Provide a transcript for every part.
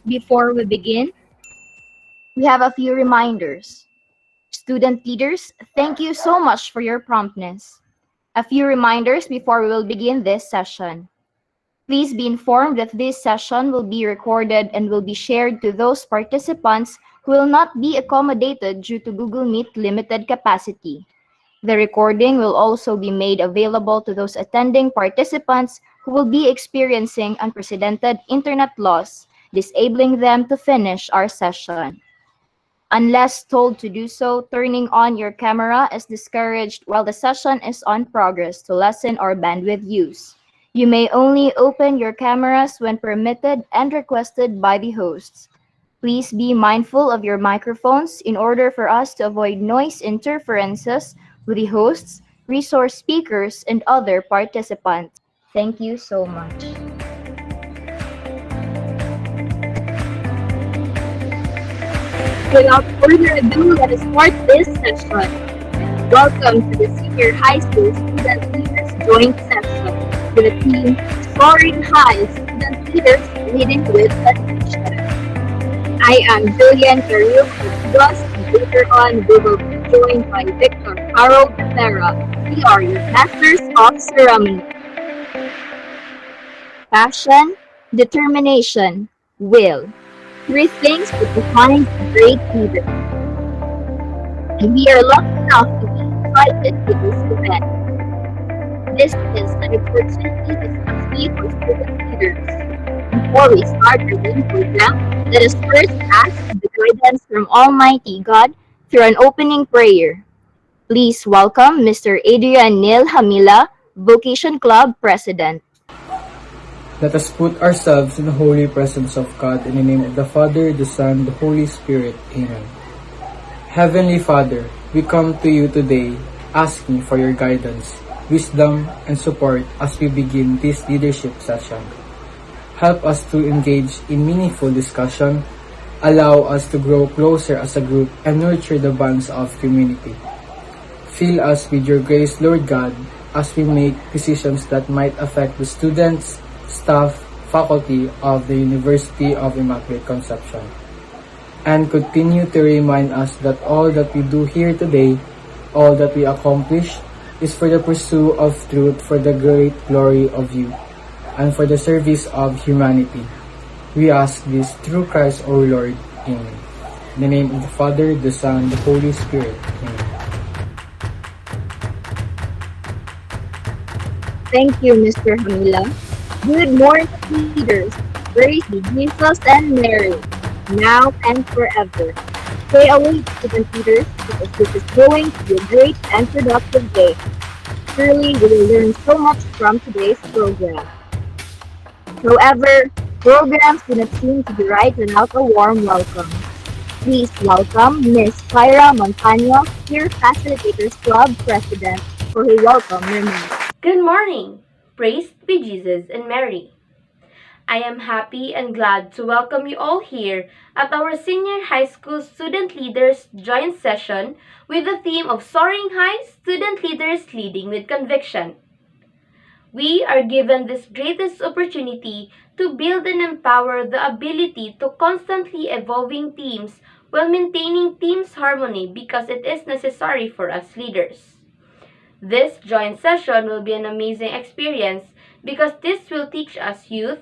Before we begin, we have a few reminders. Student leaders, thank you so much for your promptness. A few reminders before we will begin this session. Please be informed that this session will be recorded and will be shared to those participants who will not be accommodated due to Google Meet limited capacity. The recording will also be made available to those attending participants who will be experiencing unprecedented internet loss, disabling them to finish our session. Unless told to do so, turning on your camera is discouraged while the session is on progress to lessen our bandwidth use. You may only open your cameras when permitted and requested by the hosts. Please be mindful of your microphones in order for us to avoid noise interferences with the hosts, resource speakers, and other participants. Thank you so much. Without further ado, let us start this session. Welcome to the Senior High School Student Leaders Joint Session with the team Soaring High Student Leaders Leading with Conviction. I am Julian Carrillo Plus, and later on we will be joined by Victor Carol Rivera. We are your Masters of Ceremony. Passion, determination, will. Three things that define a great leader. And we are lucky enough to be invited to this event. This is an opportunity especially for student leaders. Before we start our main program, let us first ask the guidance from Almighty God through an opening prayer. Please welcome Mr. Adrian Neil Hamila, Vocation Club President. Let us put ourselves in the holy presence of God in the name of the Father, the Son, the Holy Spirit. Amen. Heavenly Father, we come to you today asking for your guidance, wisdom, and support as we begin this leadership session. Help us to engage in meaningful discussion, allow us to grow closer as a group, and nurture the bonds of community. Fill us with your grace, Lord God, as we make decisions that might affect the students, staff, faculty of the University of Immaculate Conception, and continue to remind us that all that we do here today, all that we accomplish, is for the pursuit of truth, for the great glory of you, and for the service of humanity. We ask this through Christ our Lord. Amen. In the name of the Father, the Son, the Holy Spirit. Amen. Thank you, Mr. Hamila. Good morning, leaders. Praise be Jesus and Mary, now and forever. Stay awake, student leaders, because this is going to be a great and productive day. Surely we will learn so much from today's program. However, programs do not seem to be right without a warm welcome. Please welcome Ms. Kyra Montano, Peer Facilitators Club President, for her welcome remarks. Good morning! Praised be Jesus and Mary. I am happy and glad to welcome you all here at our Senior High School Student Leaders Joint Session with the theme of Soaring High Student Leaders Leading with Conviction. We are given this greatest opportunity to build and empower the ability to constantly evolving teams while maintaining team's harmony because it is necessary for us leaders. This joint session will be an amazing experience because this will teach us youth,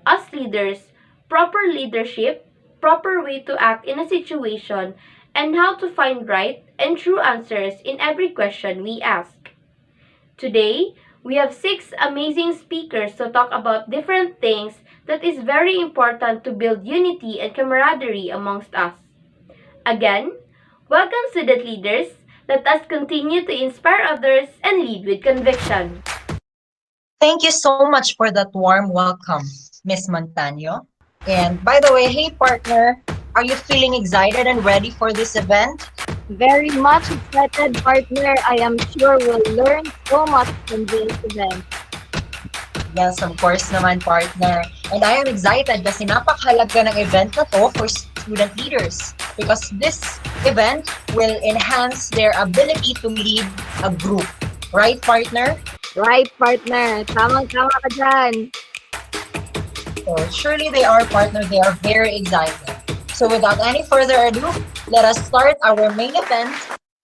us leaders, proper leadership, proper way to act in a situation, and how to find right and true answers in every question we ask. Today, we have 6 amazing speakers to talk about different things that is very important to build unity and camaraderie amongst us. Again, welcome student leaders. Let us continue to inspire others and lead with conviction. Thank you so much for that warm welcome, Miss Montano. And by the way, hey partner, are you feeling excited and ready for this event? Very much excited, partner. I am sure we'll learn so much from this event. Yes, of course naman, partner. And I am excited kasi napakahalaga ng event na to for student leaders because this event will enhance their ability to lead a group. Right, partner? Right, partner. Tamang-tama ka dyan. So surely they are partners, they are very excited. So without any further ado, let us start our main event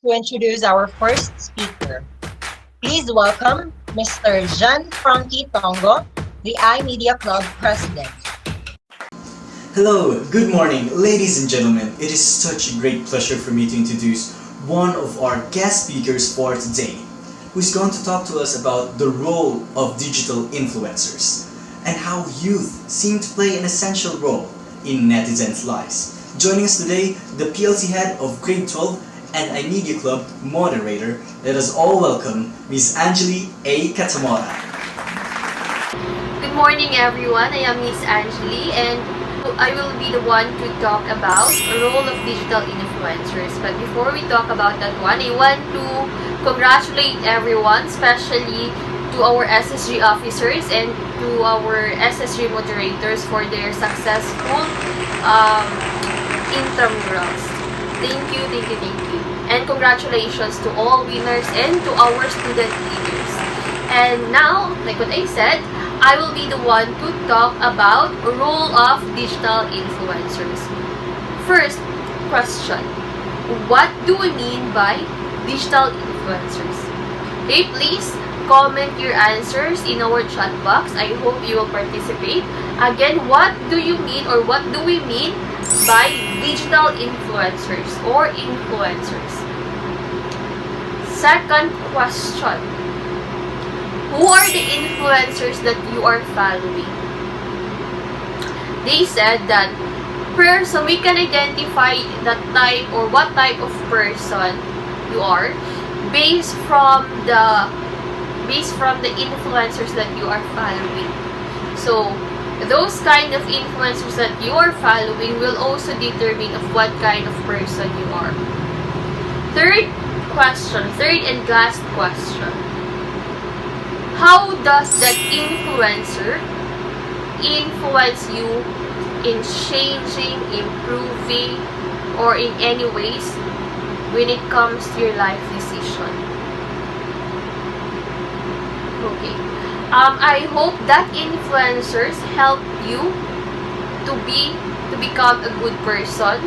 to introduce our first speaker. Please welcome Mr. Frankie Tongo, the iMedia Club President. Hello, good morning, ladies and gentlemen. It is such a great pleasure for me to introduce one of our guest speakers for today, who's going to talk to us about the role of digital influencers and how youth seem to play an essential role in netizens' lives. Joining us today, the PLC head of Grade 12 and iMedia Club moderator. Let us all welcome Ms. Angeli A. Catamora. Good morning, everyone. I am Miss Angeli, and I will be the one to talk about the role of digital influencers. But before we talk about that one, I want to congratulate everyone, especially to our SSG officers and to our SSG moderators for their successful intramurals. Thank you, thank you, thank you. And congratulations to all winners and to our student leaders. And now, like what I said, I will be the one to talk about the role of digital influencers. First question, what do we mean by digital influencers? Okay, please comment your answers in our chat box. I hope you will participate. Again, what do you mean or what do we mean by digital influencers or influencers? Second question, who are the influencers that you are following? They said that person, we can identify the type or what type of person you are based from the influencers that you are following. So those kind of influencers that you are following will also determine of what kind of person you are. Third and last question. How does that influencer influence you in changing, improving, or in any ways when it comes to your life decision? Okay. I hope that influencers help you to become a good person,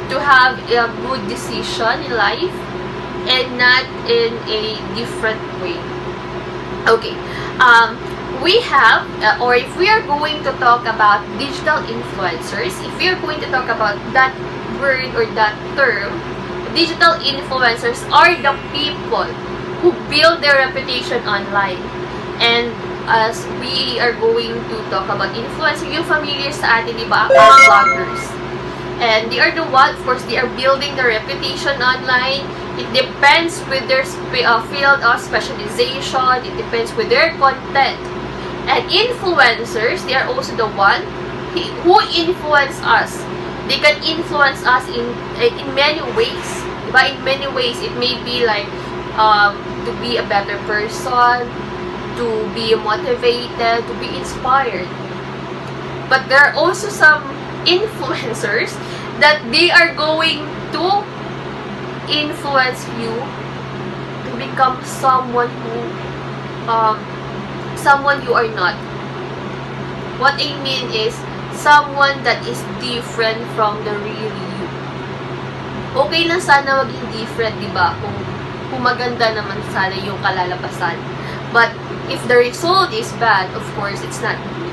to have a good decision in life, and not in a different way. Okay, we have, or if we are going to talk about digital influencers, if we are going to talk about that word or that term, digital influencers are the people who build their reputation online. And as we are going to talk about influencer, yung familiar sa atin, di ba? Mga vloggers. And they are the one, of course, they are building their reputation online. It depends with their field of specialization. It depends with their content. And influencers, they are also the one who influence us. They can influence us in many ways. Diba? In many ways, it may be like to be a better person, to be motivated, to be inspired. But there are also some influencers that they are going to influence you to become someone you are not. What I mean is someone that is different from the real you. Okay lang sana maging different, di ba? Kung maganda naman sana yung kalalabasan. But if the result is bad, of course, it's not good.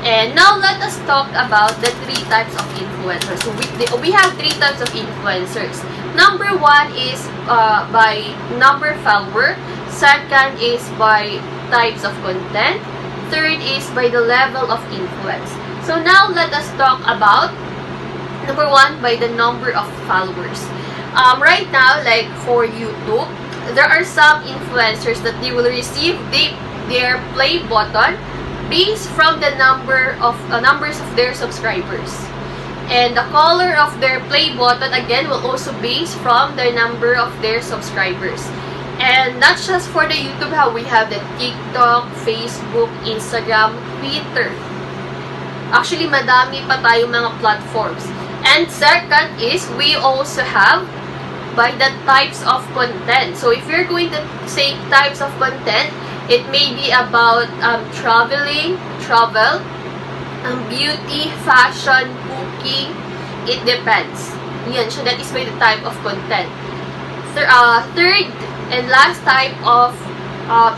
And now let us talk about the three types of influencers. So we have three types of influencers. Number one is by number follower. Second is by types of content. Third is by the level of influence. So now let us talk about number one, by the number of followers. Right now, like for YouTube, there are some influencers that they will receive their play button based from the numbers of their subscribers. And the color of their play button again will also base from the number of their subscribers. And not just for the YouTube, how we have the TikTok, Facebook, Instagram, Twitter. Actually, madami pa tayong mga platforms. And second is we also have by the types of content. So if you're going to say types of content, it may be about travel, Ang beauty, fashion, cooking, it depends. Yan siya, that is by the type of content. Third and last type of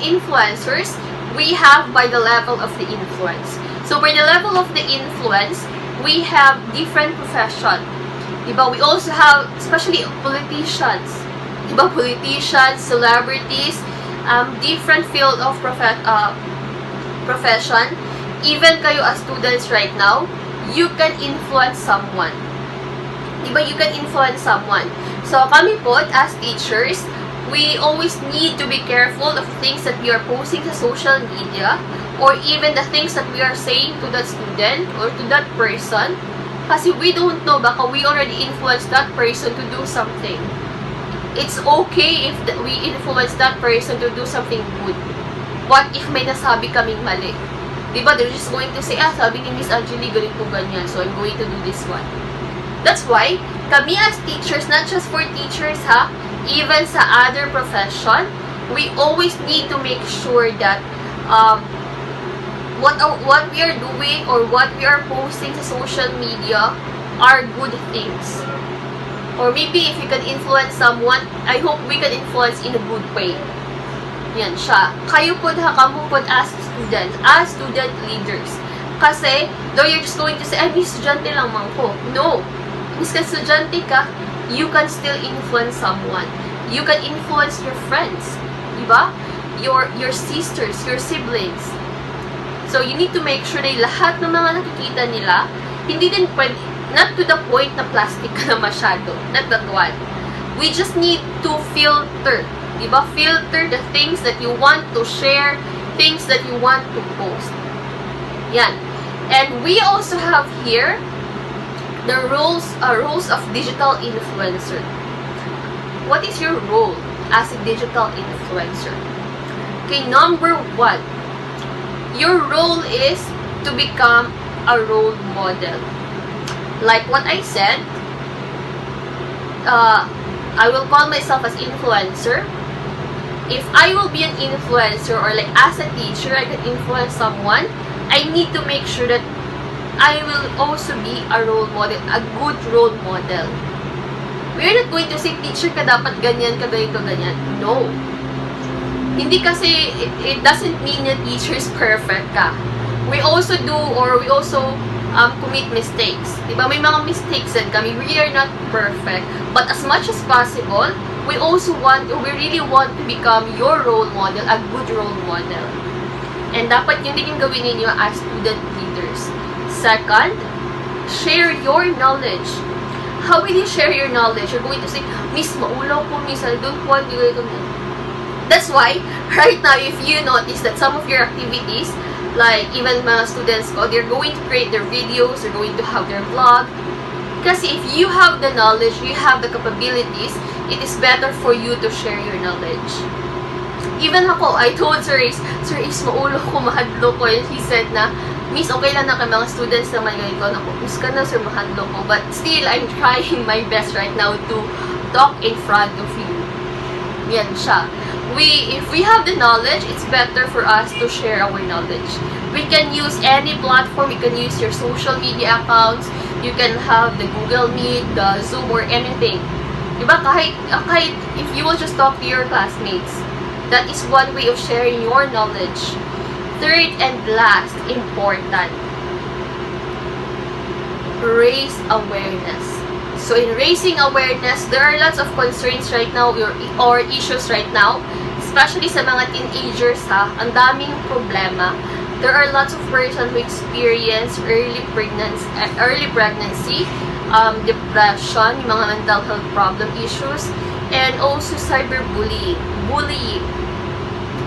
influencers, we have by the level of the influence. So by the level of the influence, we have different profession. Diba? We also have, especially politicians. Diba? Politicians, celebrities, different field of profession. Even kayo as students right now, you can influence someone. Diba? You can influence someone. So kami po, as teachers, we always need to be careful of things that we are posting sa social media, or even the things that we are saying to that student or to that person, kasi we don't know, baka we already influenced that person to do something. It's okay if we influence that person to do something good. What if may nasabi kaming mali? Diba, they're just going to say, sabi ni Miss Angeli, ganito ganyan, so I'm going to do this one. That's why, kami as teachers, not just for teachers ha, even sa other profession, we always need to make sure that what we are doing or what we are posting sa social media are good things. Or maybe if you can influence someone, I hope we can influence in a good way. Yan siya. Kayo po kamo po as students, as student leaders. Kasi, though you're just going to say, Miss estudyante lang man ko. No. Miss ka estudyante ka, you can still influence someone. You can influence your friends. Diba? Your sisters, your siblings. So, you need to make sure na lahat ng mga nakikita nila, hindi din pwede, not to the point na plastic ka na masyado. Not that one. We just need to filter. Diba? Filter the things that you want to share, things that you want to post. Yan. And we also have here the roles of digital influencer. What is your role as a digital influencer? Okay, number 1. Your role is to become a role model. Like what I said, I will call myself as influencer. If I will be an influencer or like as a teacher, I can influence someone, I need to make sure that I will also be a role model, a good role model. We are not going to say, teacher ka dapat ganyan, ka ganito, ganyan. No. Hindi kasi, it doesn't mean that teacher is perfect ka. We also do, or we also commit mistakes. Diba? May mga mistakes din kami. We are not perfect. But as much as possible, we really want to become your role model, a good role model. And dapat yun din yung gawin ninyo as student leaders. Second, share your knowledge. How will you share your knowledge? You're going to say, Miss, maulaw po, Miss, I don't want to go. That's why, right now, if you notice that some of your activities, like even mga students ko, they're going to create their videos, they're going to have their vlog. Kasi if you have the knowledge, you have the capabilities, it is better for you to share your knowledge. Even ako, I told Sir Ace, maulo ko, mahadlo ko. And he said na, Miss, okay lang na kay mga students naman ganito. Naku, Miss ka na, Sir, mahadlo ko. But still, I'm trying my best right now to talk in front of you. Yan siya. If we have the knowledge, it's better for us to share our knowledge. We can use any platform. You can use your social media accounts. You can have the Google Meet, the Zoom, or anything. Diba? Kahit if you will just talk to your classmates, that is one way of sharing your knowledge. Third and last, important, raise awareness. So in raising awareness, there are lots of concerns right now or issues right now, especially sa mga teenagers ha. Ang daming problema. There are lots of persons who experience early pregnancy, depression, mga mental health problem issues, and also cyberbullying, bullying.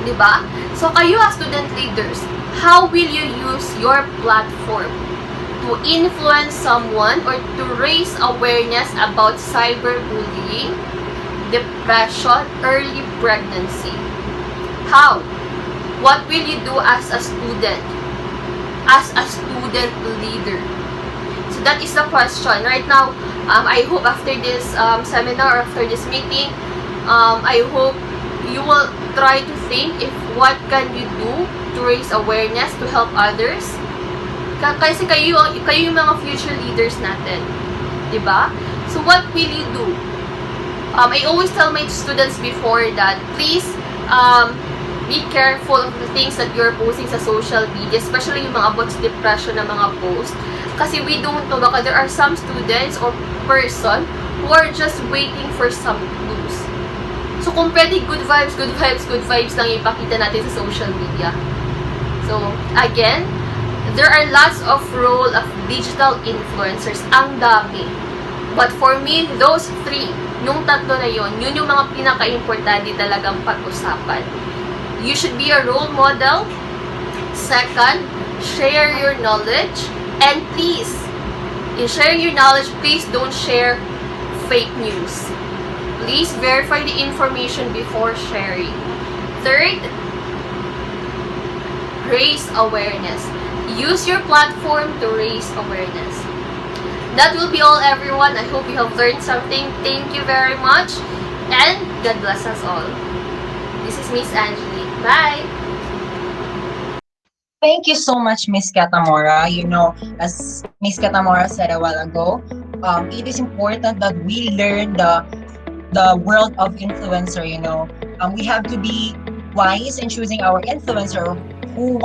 Diba? So kayo as student leaders, how will you use your platform to influence someone or to raise awareness about cyberbullying, depression, early pregnancy? How? What will you do as a student? As a student leader? So that is the question. Right now, I hope after this seminar or after this meeting, I hope you will try to think if what can you do to raise awareness to help others. Kasi kayo yung mga future leaders natin. Diba? So what will you do? I always tell my students before that, please, be careful of the things that you're posting sa social media, especially yung mga about depression na mga post. Kasi we don't know, baka there are some students or person who are just waiting for some news. So kung pwede, good vibes lang yung ipakita natin sa social media. So, again, there are lots of role of digital influencers. Ang dami. But for me, those three, yung tatlo na yun yung mga pinaka-importante talagang pag-usapan. You should be a role model. Second, share your knowledge. And please, in sharing your knowledge, please don't share fake news. Please verify the information before sharing. Third, raise awareness. Use your platform to raise awareness. That will be all, everyone. I hope you have learned something. Thank you very much. And God bless us all. This is Miss Angelique. Bye! Thank you so much, Miss Katamora. You know, as Miss Katamora said a while ago, it is important that we learn the world of influencer. You know, we have to be wise in choosing our influencer who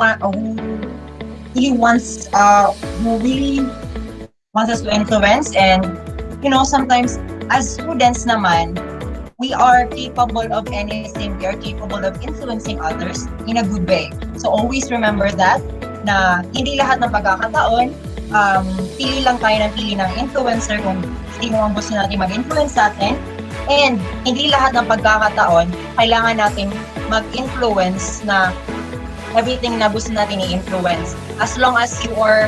really wants us to influence. And you know, sometimes as students naman, we are capable of anything. We are capable of influencing others in a good way. So always remember that, na hindi lahat ng pagkakataon, pili lang tayo ng pili ng influencer kung sino ang gusto natin mag-influence sa atin. And hindi lahat ng pagkakataon, kailangan natin mag-influence na everything na gusto natin i-influence. As long as you are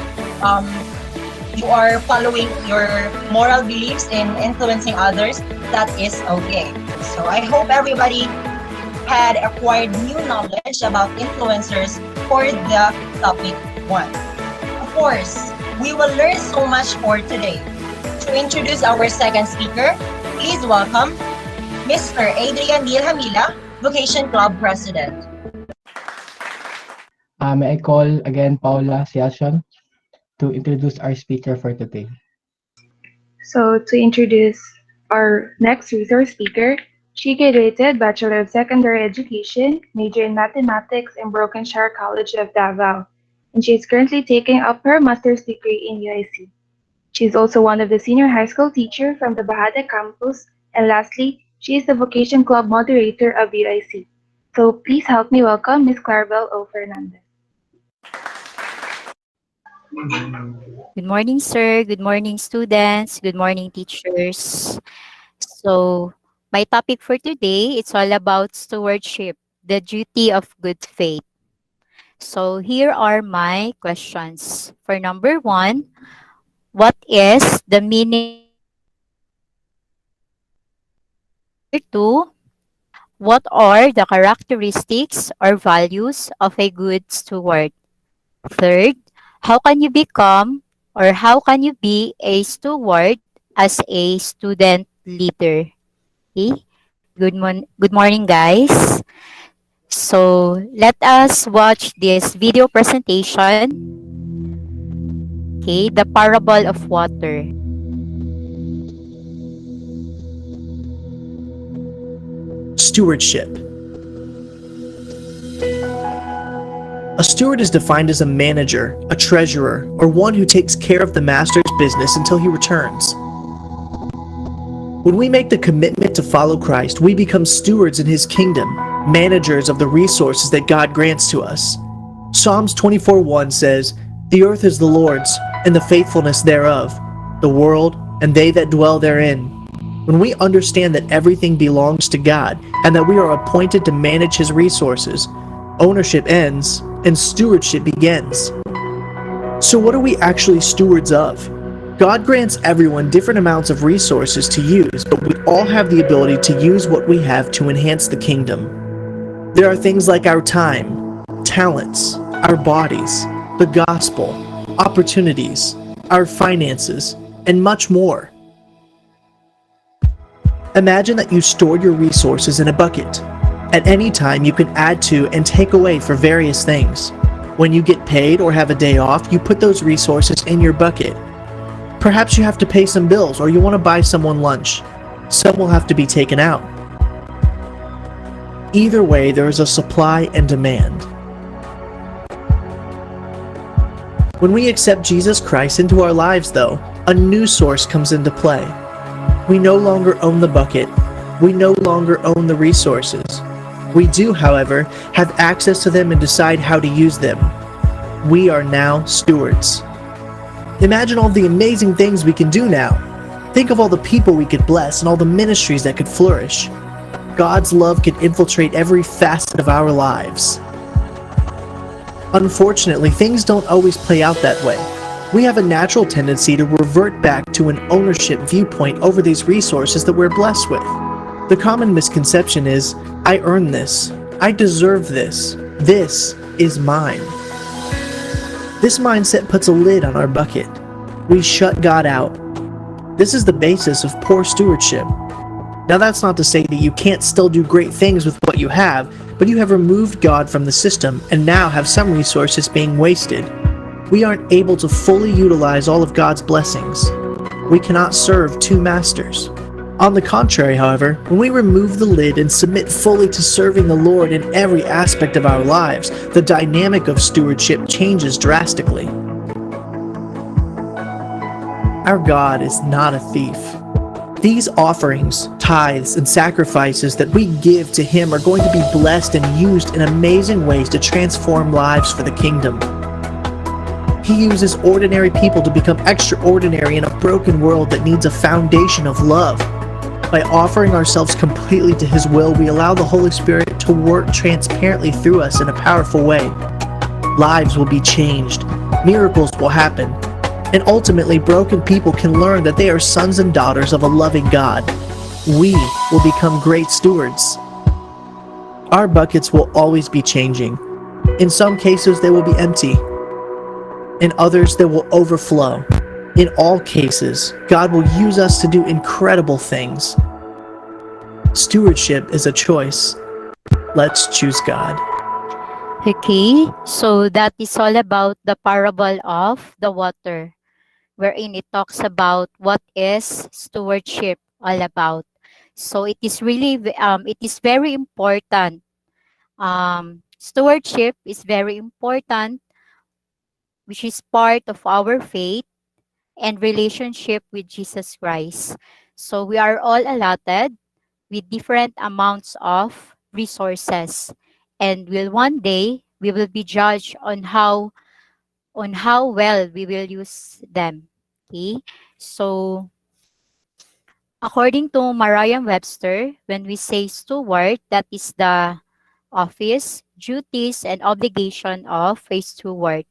following your moral beliefs in influencing others, that is okay. So I hope everybody had acquired new knowledge about influencers for the topic 1. Of course, we will learn so much for today. To introduce our second speaker, please welcome Mr. Adrian Vilhamila, Vocation Club President. May I call again Paula Siacion to introduce our speaker for today. So to introduce our next resource speaker, she graduated Bachelor of Secondary Education, major in Mathematics in Broken Shire College of Davao, and she is currently taking up her master's degree in UIC. She is also one of the senior high school teacher from the Bahada campus, and lastly, she is the Vocation Club moderator of UIC. So please help me welcome Ms. Clarabel O. Fernandez. Good morning, sir. Good morning, students. Good morning, teachers. So, my topic for today, it's all about stewardship, the duty of good faith. So, here are my questions. For number 1, what is the meaning? Number 2, what are the characteristics or values of a good steward? Third, how can you become or how can you be a steward as a student leader? Okay? Good morning, guys. So let us watch this video presentation. Okay, the parable of water. Stewardship. A steward is defined as a manager, a treasurer, or one who takes care of the master's business until he returns. When we make the commitment to follow Christ, we become stewards in his kingdom, managers of the resources that God grants to us. Psalms 24:1 says, "The earth is the Lord's, and the faithfulness thereof, the world, and they that dwell therein." When we understand that everything belongs to God, and that we are appointed to manage his resources, ownership ends, and stewardship begins. So what are we actually stewards of? God grants everyone different amounts of resources to use, but we all have the ability to use what we have to enhance the kingdom. There are things like our time, talents, our bodies, the gospel, opportunities, our finances, and much more. Imagine that you stored your resources in a bucket. At any time, you can add to and take away for various things. When you get paid or have a day off, you put those resources in your bucket. Perhaps you have to pay some bills or you want to buy someone lunch. Some will have to be taken out. Either way, there is a supply and demand. When we accept Jesus Christ into our lives, though, a new source comes into play. We no longer own the bucket. We no longer own the resources. We do, however, have access to them and decide how to use them. We are now stewards. Imagine all the amazing things we can do now. Think of all the people we could bless and all the ministries that could flourish. God's love can infiltrate every facet of our lives. Unfortunately, things don't always play out that way. We have a natural tendency to revert back to an ownership viewpoint over these resources that we're blessed with. The common misconception is, I earn this, I deserve this is mine. This mindset puts a lid on our bucket. We shut God out. This is the basis of poor stewardship. Now that's not to say that you can't still do great things with what you have, but you have removed God from the system and now have some resources being wasted. We aren't able to fully utilize all of God's blessings. We cannot serve two masters. On the contrary, however, when we remove the lid and submit fully to serving the Lord in every aspect of our lives, the dynamic of stewardship changes drastically. Our God is not a thief. These offerings, tithes, and sacrifices that we give to Him are going to be blessed and used in amazing ways to transform lives for the kingdom. He uses ordinary people to become extraordinary in a broken world that needs a foundation of love. By offering ourselves completely to His will, we allow the Holy Spirit to work transparently through us in a powerful way. Lives will be changed, miracles will happen, and ultimately broken people can learn that they are sons and daughters of a loving God. We will become great stewards. Our buckets will always be changing. In some cases, they will be empty. In others, they will overflow. In all cases, God will use us to do incredible things. Stewardship is a choice. Let's choose God. Okay, so that is all about the parable of the water, wherein it talks about what is stewardship all about. So it is really, it is very important. Stewardship is very important, which is part of our faith and relationship with Jesus Christ. So we are all allotted with different amounts of resources, and will one day we will be judged on how well we will use them. Okay, so according to Merriam-Webster, when we say steward, that is the office, duties, and obligation of a steward.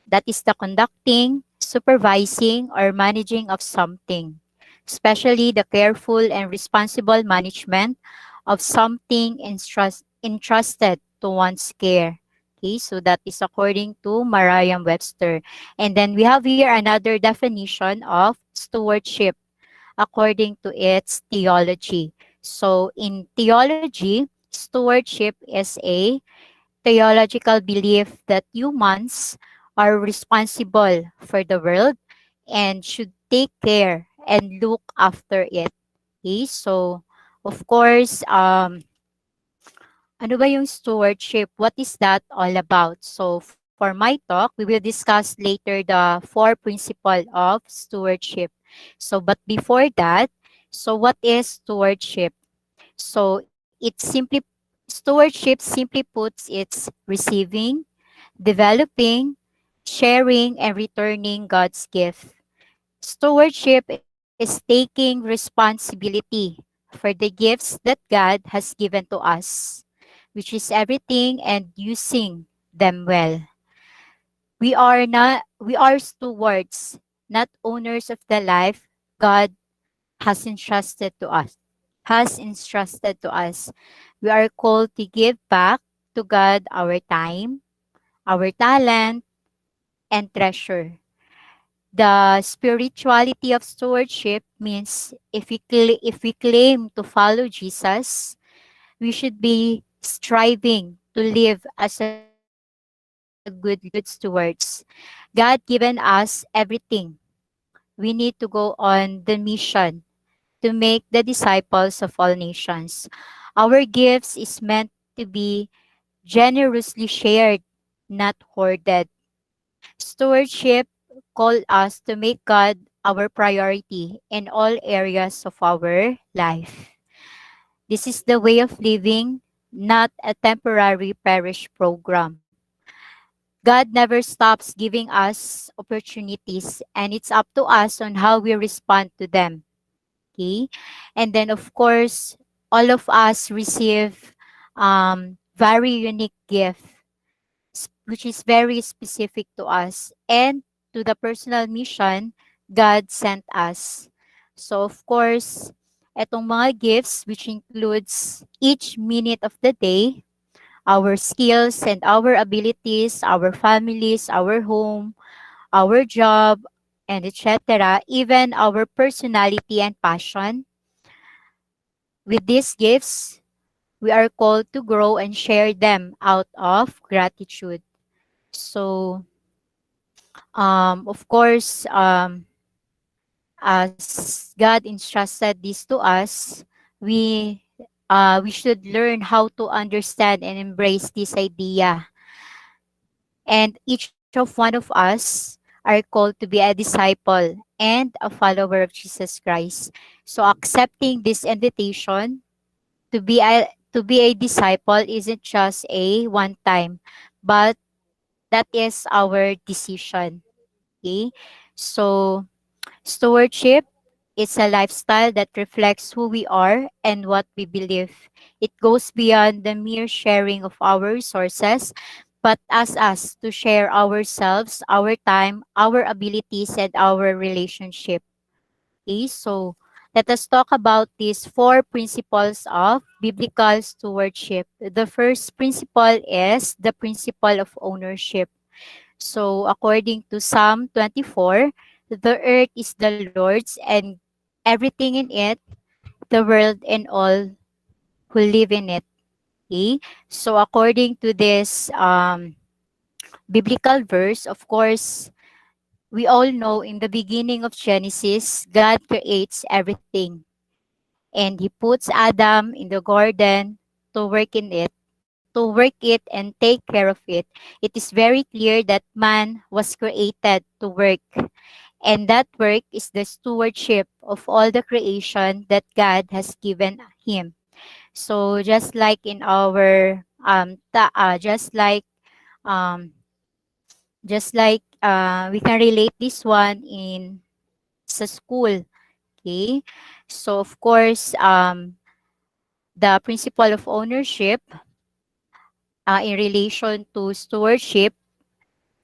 That is the conducting, supervising, or managing of something, especially the careful and responsible management of something entrusted to one's care. Okay, so that is according to Merriam-Webster. And then we have here another definition of stewardship according to its theology. So in theology, stewardship is a theological belief that humans are responsible for the world and should take care and look after it. Okay, so of course, ano ba yung stewardship? What is that all about? So for my talk, we will discuss later the four principles of stewardship. So but before that, so what is stewardship? So stewardship simply puts its receiving, developing, sharing, and returning God's gift. Stewardship is taking responsibility for the gifts that God has given to us, which is everything, and using them well. We are stewards, not owners of the life God has entrusted to us. We are called to give back to God our time, our talent, and treasure. The spirituality of stewardship means if we claim to follow Jesus, we should be striving to live as a steward good stewards. God given us everything. We need to go on the mission to make the disciples of all nations. Our gifts is meant to be generously shared, not hoarded. Stewardship call us to make God our priority in all areas of our life. This is the way of living, not a temporary parish program. God never stops giving us opportunities, and it's up to us on how we respond to them. Okay? And then, of course, all of us receive very unique gift, which is very specific to us and to the personal mission God sent us. So, of course, etong mga gifts, which includes each minute of the day, our skills and our abilities, our families, our home, our job, and etc., even our personality and passion. With these gifts, we are called to grow and share them out of gratitude. So, of course, as God entrusted this to us, we we should learn how to understand and embrace this idea. And each of one of us are called to be a disciple and a follower of Jesus Christ. So accepting this invitation to be a disciple isn't just a one time, but that is our decision. Okay? So stewardship is a lifestyle that reflects who we are and what we believe. It goes beyond the mere sharing of our resources, but asks us to share ourselves, our time, our abilities, and our relationship. Okay, so let us talk about these four principles of biblical stewardship. The first principle is the principle of ownership. So according to Psalm 24, the earth is the Lord's and everything in it, the world and all who live in it. Okay? So according to this biblical verse, of course, we all know in the beginning of Genesis, God creates everything. And He puts Adam in the garden to work in it, to work it and take care of it. It is very clear that man was created to work. And that work is the stewardship of all the creation that God has given him. So just like in our um we can relate this one in sa school. Okay, so of course the principle of ownership in relation to stewardship,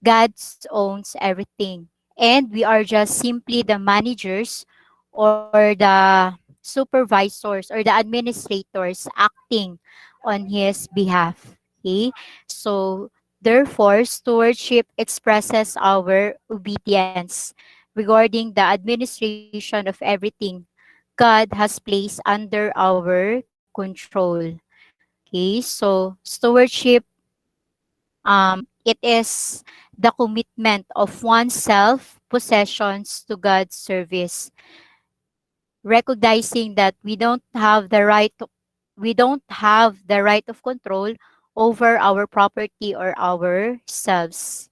God owns everything, and we are just simply the managers or the supervisors or the administrators acting on his behalf. Okay, so therefore stewardship expresses our obedience regarding the administration of everything God has placed under our control. Okay, so stewardship, it is the commitment of oneself possessions to God's service, recognizing that we don't have the right of control over our property or ourselves.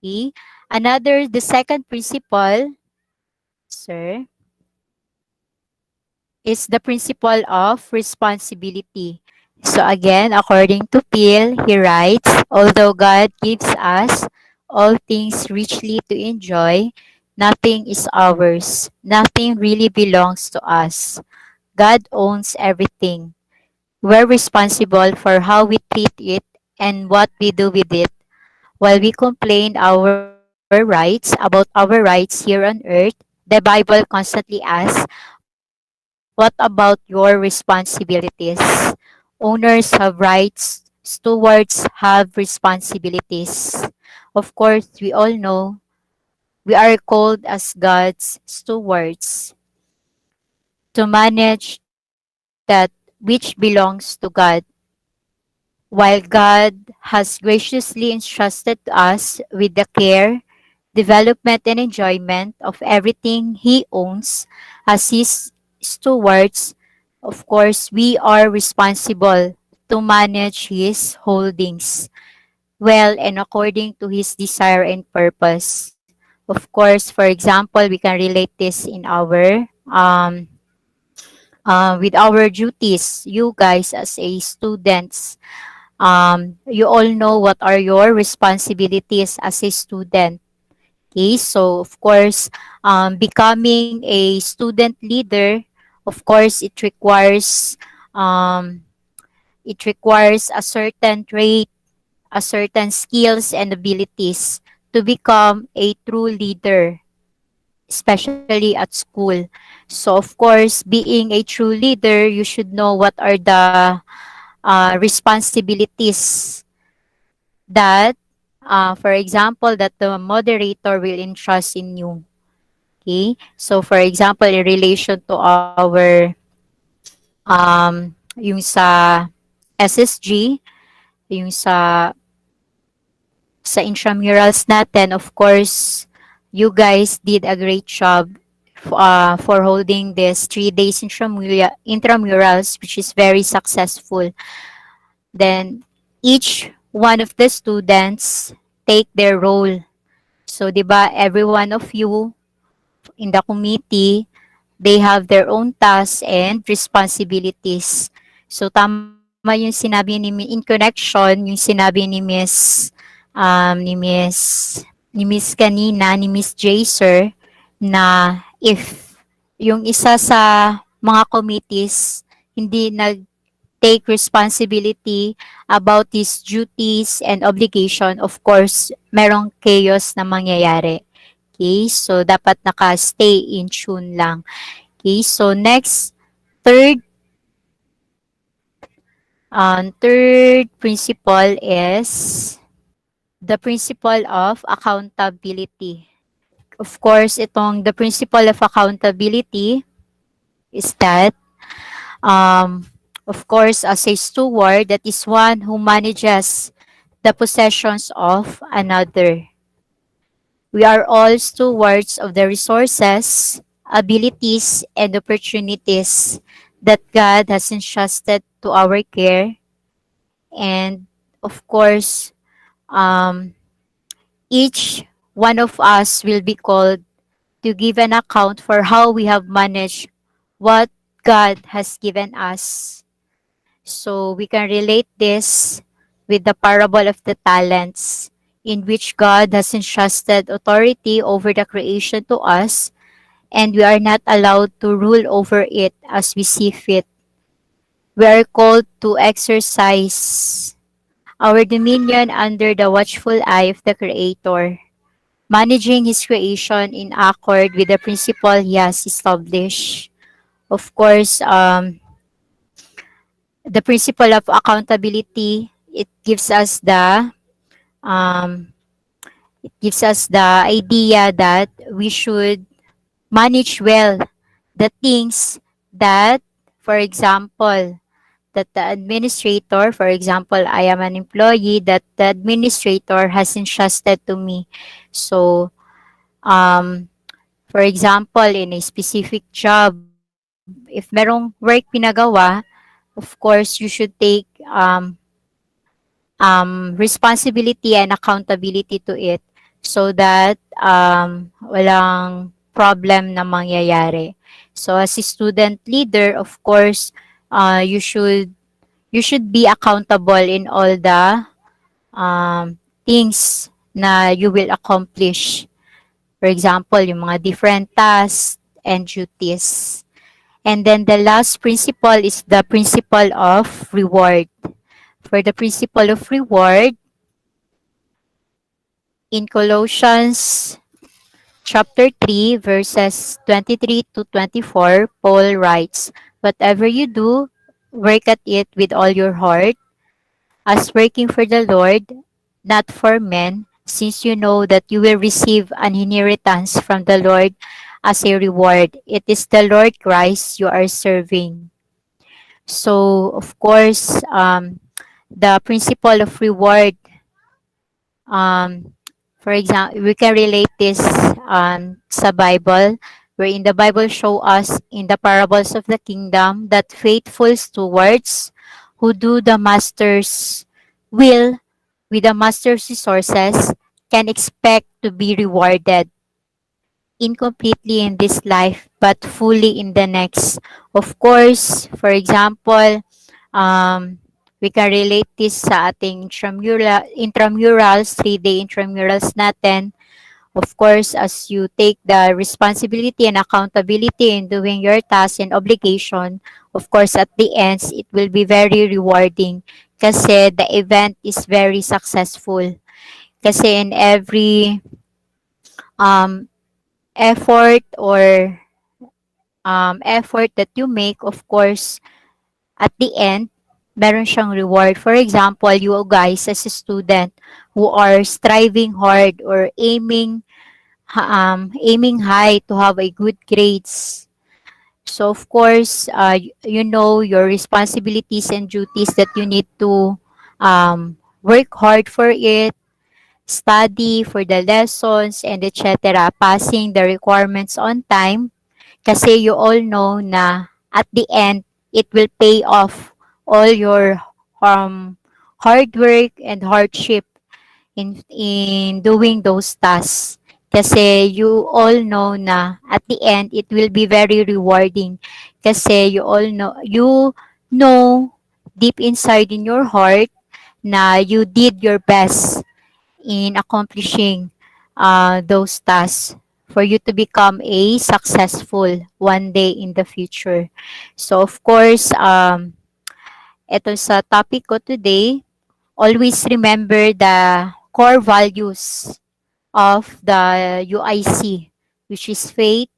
Okay? The second principle, sir, is the principle of responsibility. So again, according to Peel, he writes, although God gives us all things richly to enjoy, nothing is ours. Nothing really belongs to us. God owns everything. We're responsible for how we treat it and what we do with it. While we complain about our rights here on earth, the Bible constantly asks, what about your responsibilities? Owners have rights, stewards have responsibilities. Of course, we all know we are called as God's stewards to manage that which belongs to God. While God has graciously entrusted us with the care, development, and enjoyment of everything He owns as His stewards, of course, we are responsible to manage His holdings well and according to His desire and purpose. Of course, for example, we can relate this in our with our duties. You guys as a students, you all know what are your responsibilities as a student. Okay, so of course, becoming a student leader, of course, it requires a certain trait, a certain skills and abilities to become a true leader, especially at school. So of course, being a true leader, you should know what are the responsibilities that, for example, that the moderator will entrust in you. Okay? So for example, in relation to our yung sa SSG, yung sa intramurals natin, of course, you guys did a great job for holding this 3 days intramurals, which is very successful. Then each one of the students take their role. So, 'di ba, every one of you in the committee, they have their own tasks and responsibilities. So, tama yung sinabi in connection, yung sinabi ni Miss kanina, ni Miss Jaser, na if yung isa sa mga committees hindi take responsibility about his duties and obligation, of course, merong chaos na mangyayari. Okay, so dapat naka-stay in tune lang. Okay, so next, third third principle is the principle of accountability. Of course, itong the principle of accountability is that, of course, as a steward, that is one who manages the possessions of another. We are all stewards of the resources, abilities, and opportunities that God has entrusted to our care. And of course, um, each one of us will be called to give an account for how we have managed what God has given us. So we can relate this with the parable of the talents, in which God has entrusted authority over the creation to us, and we are not allowed to rule over it as we see fit. We are called to exercise our dominion under the watchful eye of the Creator, managing His creation in accord with the principle He has established. Of course, the principle of accountability, um, it gives us the idea that we should manage well the things that, for example, that the administrator, for example, I am an employee that the administrator has entrusted to me. So, for example, in a specific job, if merong work pinagawa, of course, you should take responsibility and accountability to it so that walang problem na mangyayari. So as a student leader, of course, you should be accountable in all the things na you will accomplish. For example, yung mga different tasks and duties. And then the last principle is the principle of reward. For the principle of reward, in Colossians chapter 3, verses 23 to 24, Paul writes, "Whatever you do, work at it with all your heart, as working for the Lord, not for men, since you know that you will receive an inheritance from the Lord as a reward. It is the Lord Christ you are serving." So, of course, the principle of reward. Um, for example, we can relate this sa Bible, wherein the Bible show us in the parables of the kingdom that faithful stewards who do the master's will with the master's resources can expect to be rewarded incompletely in this life but fully in the next. Of course, for example, um, we can relate this sa ating intramurals, 3-day intramurals natin. Of course, as you take the responsibility and accountability in doing your tasks and obligation, of course, at the end, it will be very rewarding kasi the event is very successful. Kasi in every um, effort or effort that you make, of course, at the end, meron siyang reward. For example, you guys as a student who are striving hard or aiming high to have a good grades. So of course, you know your responsibilities and duties that you need to work hard for it, study for the lessons and etc. Passing the requirements on time kasi you all know na at the end, it will pay off all your hard work and hardship in doing those tasks. Kasi you all know na at the end, it will be very rewarding. Kasi you know deep inside in your heart na you did your best in accomplishing those tasks for you to become a successful one day in the future. So of course, ito sa topic ko today, always remember the core values of the UIC, which is faith,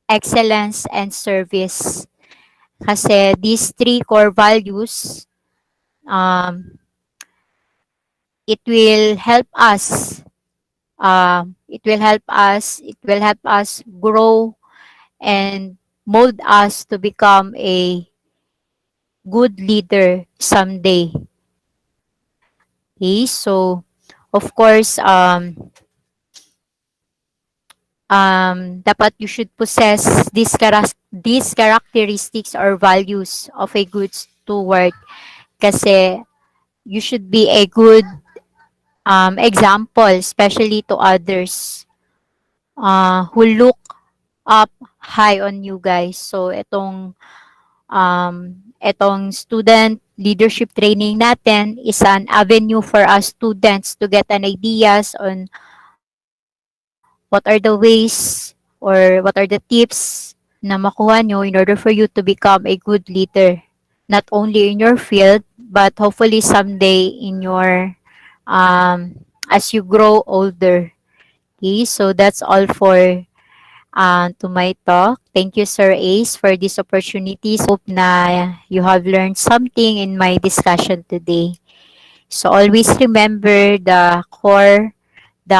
excellence, and service. Kasi these three core values, it will help us it will help us grow and mold us to become a good leader someday. Okay, so of course, dapat you should possess these characteristics or values of a good steward kasi you should be a good example, especially to others who look up high on you guys. So itong student leadership training natin is an avenue for us students to get an ideas on what are the ways or what are the tips na makuha nyo in order for you to become a good leader, not only in your field, but hopefully someday in your, as you grow older. Okay, so that's all for to my talk. Thank you, Sir Ace, for this opportunity. Hope na you have learned something in my discussion today. So always remember the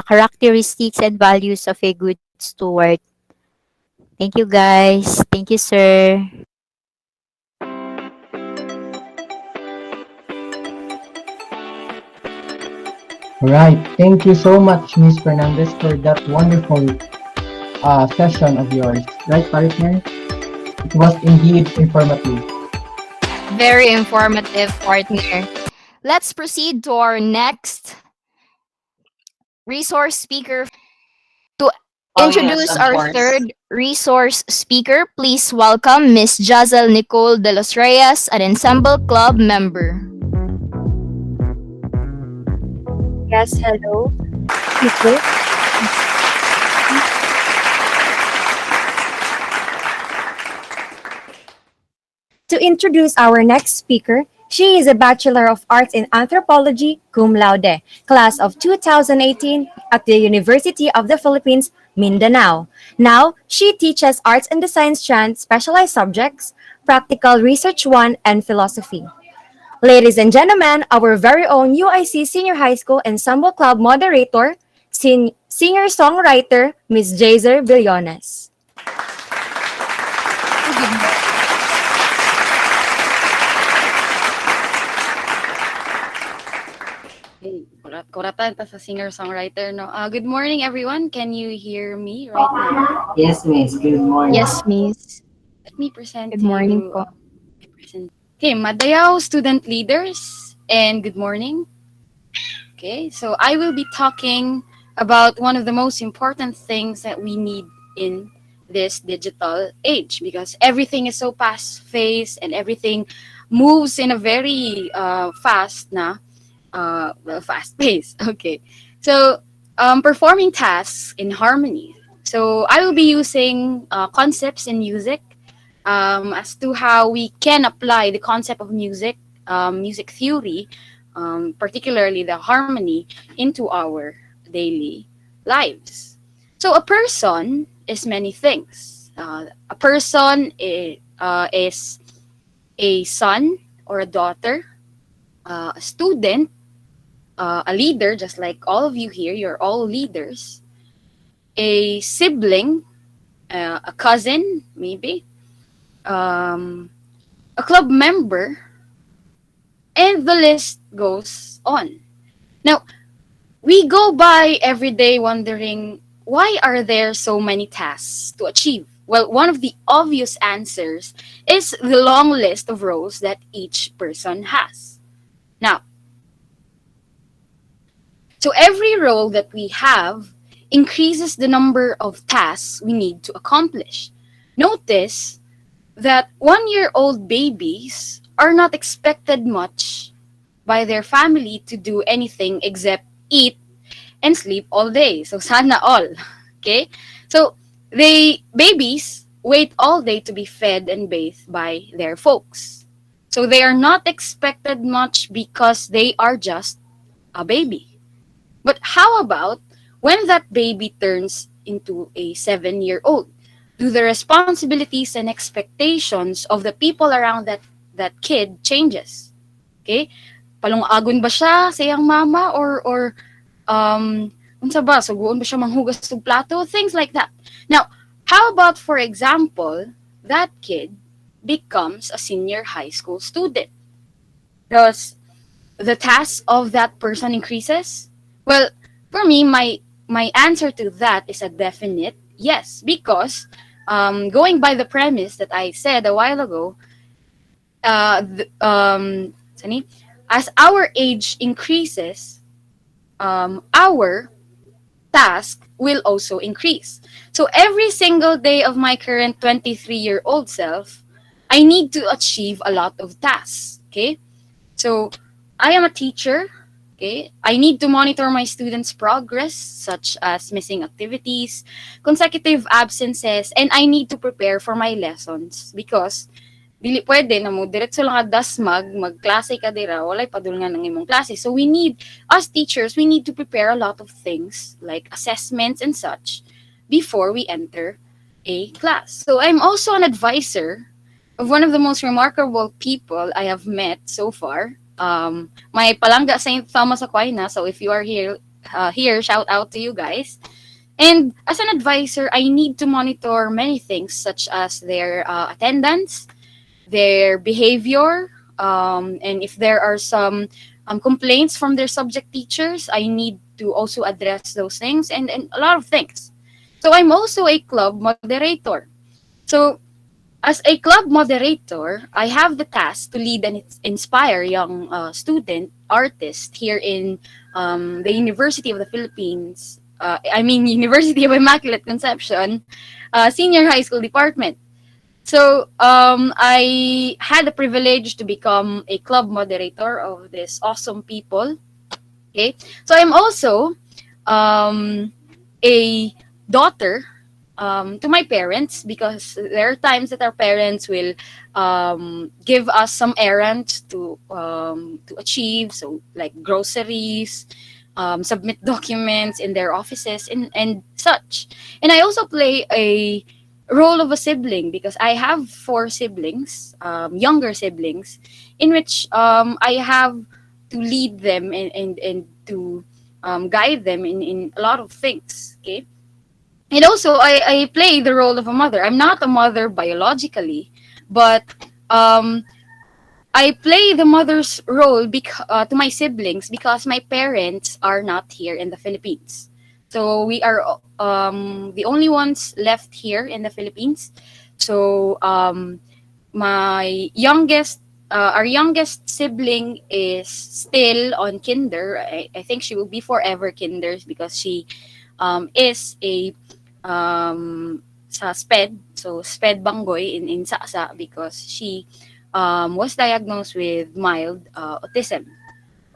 characteristics and values of a good steward. Thank you, guys. Thank you, sir. Right. Thank you so much, Miss Fernandez, for that wonderful session of yours. Right, partner? It was indeed informative. Very informative, partner. Let's proceed to our next resource speaker. To Oh, introduce yes, of our course. third resource speaker, please welcome Miss Jazel Nicole de los Reyes, an Ensemble Club member. Yes, hello. People. To introduce our next speaker, she is a Bachelor of Arts in Anthropology, cum laude, class of 2018 at the University of the Philippines, Mindanao. Now, she teaches Arts and Design strand specialized subjects, Practical Research 1, and Philosophy. Ladies and gentlemen, our very own UIC Senior High School Ensemble Club moderator, singer-songwriter, Ms. Jazer Billones. kuratan ta sa singer-songwriter, no? Good morning, everyone. Can you hear me right now? Yes, miss. Good morning. Yes, miss. Let me present Good to morning you po. my present. Okay, Madayaw student leaders, and good morning. Okay, so I will be talking about one of the most important things that we need in this digital age because everything is so fast-paced and everything moves in a very fast pace. Okay. So, performing tasks in harmony. So, I will be using concepts in music as to how we can apply the concept of music, music theory, particularly the harmony, into our daily lives. So, a person is many things. A person is a son or a daughter, a student, a leader, just like all of you here, you're all leaders, a sibling, a cousin, maybe, um, a club member, and the list goes on. Now, we go by every day wondering why are there so many tasks to achieve? Well, one of the obvious answers is the long list of roles that each person has. Now, so every role that we have increases the number of tasks we need to accomplish. Notice that 1 year old babies are not expected much by their family to do anything except eat and sleep all day. So sana all. Okay? So babies wait all day to be fed and bathed by their folks. So they are not expected much because they are just a baby. But how about when that baby turns into a 7-year-old? Do the responsibilities and expectations of the people around that kid changes? Okay? Palong-agon ba siya sa iyang mama or unsa ba suguon ba siya manghugas og plato? Things like that. Now, how about for example, that kid becomes a senior high school student? Does the task of that person increases? Well, for me, my answer to that is a definite yes, because going by the premise that I said a while ago, sani, as our age increases, our task will also increase. So every single day of my current 23-year-old self, I need to achieve a lot of tasks. Okay, so I am a teacher. Okay, I need to monitor my students' progress, such as missing activities, consecutive absences, and I need to prepare for my lessons because dili pwede na mo diretso lang ka dasmag magklase ka dira walay padulngan ng imong klase. So we need, as teachers, we need to prepare a lot of things like assessments and such before we enter a class. So I'm also an advisor of one of the most remarkable people I have met so far. My palangga St. Thomas Aquinas. So if you are here, shout out to you guys. And as an advisor, I need to monitor many things such as their attendance, their behavior, and if there are some complaints from their subject teachers, I need to also address those things and a lot of things. So I'm also a club moderator. So as a club moderator, I have the task to lead and inspire young student artists here in the University of the Philippines. University of Immaculate Conception, Senior High School Department. So I had the privilege to become a club moderator of this awesome people. Okay, so I'm also a daughter to my parents because there are times that our parents will give us some errands to achieve, so like groceries, submit documents in their offices and such. And I also play a role of a sibling because I have 4 siblings, younger siblings, in which I have to lead them and to guide them in a lot of things. Okay. And also, I play the role of a mother. I'm not a mother biologically, but I play the mother's role to my siblings because my parents are not here in the Philippines. So we are the only ones left here in the Philippines. So my youngest, our youngest sibling is still on kinder. I think she will be forever kinders because she is a sa SPED, so SPED Bangoy in Saksa because she was diagnosed with mild autism.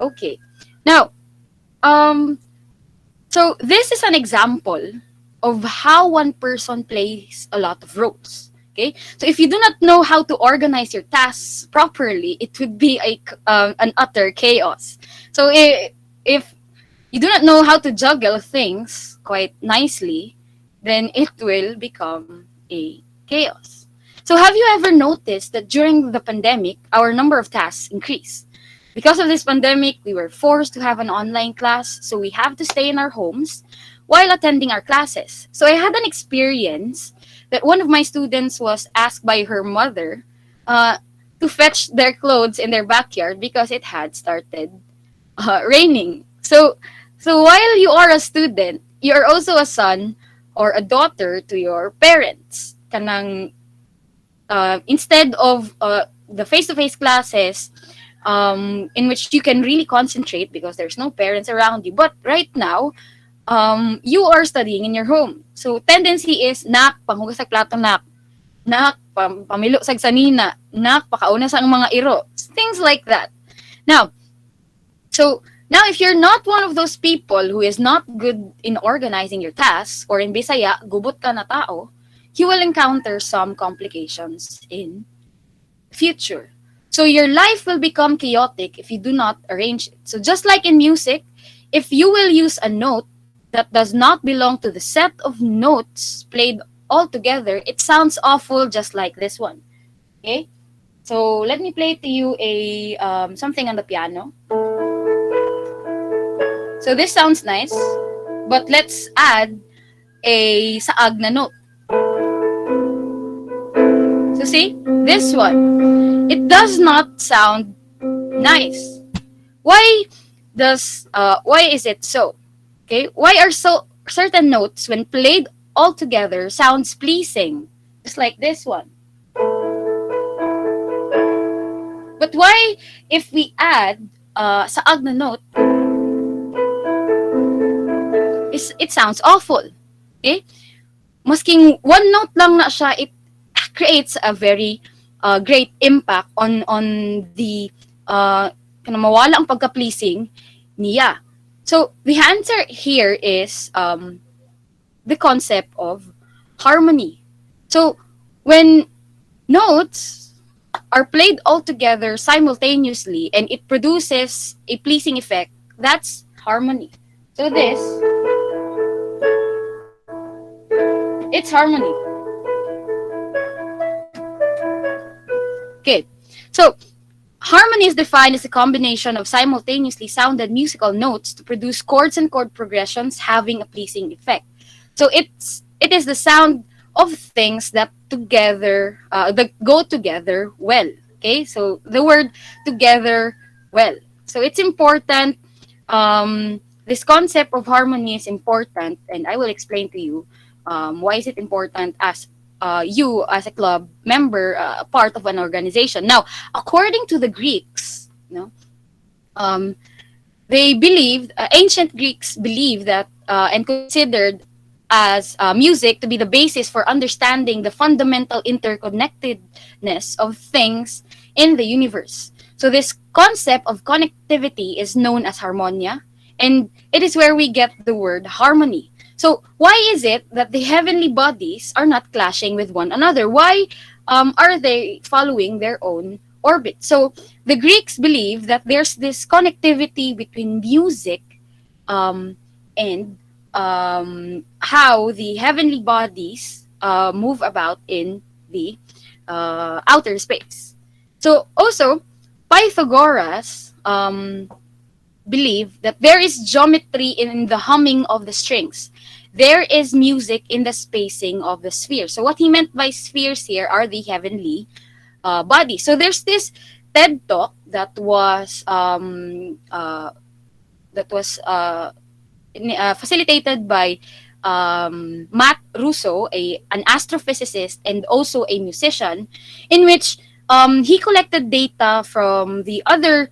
Okay. Now, um, so this is an example of how one person plays a lot of roles. Okay. So if you do not know how to organize your tasks properly, it would be an utter chaos. So if you do not know how to juggle things quite nicely, then it will become a chaos. So have you ever noticed that during the pandemic, our number of tasks increased? Because of this pandemic, we were forced to have an online class, so we have to stay in our homes while attending our classes. So I had an experience that one of my students was asked by her mother to fetch their clothes in their backyard because it had started raining. So while you are a student, you are also a son or a daughter to your parents. Kanang instead of the face-to-face classes in which you can really concentrate because there's no parents around you. But right now, you are studying in your home. So tendency is nak panghugas sa plato nak pamilo sa sanina, nak pakauna sa mga iro. Things like that. Now, now if you're not one of those people who is not good in organizing your tasks or in Bisaya, gubot ka na tao, you will encounter some complications in future. So your life will become chaotic if you do not arrange it. So just like in music, if you will use a note that does not belong to the set of notes played all together, it sounds awful just like this one. Okay? So let me play to you a something on the piano. So this sounds nice, but let's add a saag na note. So see, this one, it does not sound nice. Why is it so? Okay, why are certain notes when played all together sounds pleasing, just like this one? But why if we add saag na note, it sounds awful? Okay, masking one note lang na siya, it creates a very great impact on the mawala ang pagka-pleasing niya. So the answer here is the concept of harmony. So when notes are played all together simultaneously and it produces a pleasing effect, that's harmony. So this, it's harmony. Okay, so harmony is defined as a combination of simultaneously sounded musical notes to produce chords and chord progressions having a pleasing effect. So it is the sound of things that together that go together well. Okay, so the word together well. So it's important. This concept of harmony is important, and I will explain to you why is it important as you as a club member, part of an organization. Now, according to the Greeks, they believed, ancient Greeks believed that and considered as music to be the basis for understanding the fundamental interconnectedness of things in the universe. So this concept of connectivity is known as harmonia, and it is where we get the word harmony. So why is it that the heavenly bodies are not clashing with one another? Why are they following their own orbit? So the Greeks believe that there's this connectivity between music and how the heavenly bodies move about in the outer space. So also, Pythagoras believe that there is geometry in the humming of the strings. There is music in the spacing of the spheres. So what he meant by spheres here are the heavenly bodies. So there's this TED Talk that was facilitated by Matt Russo, an astrophysicist and also a musician, in which he collected data from the other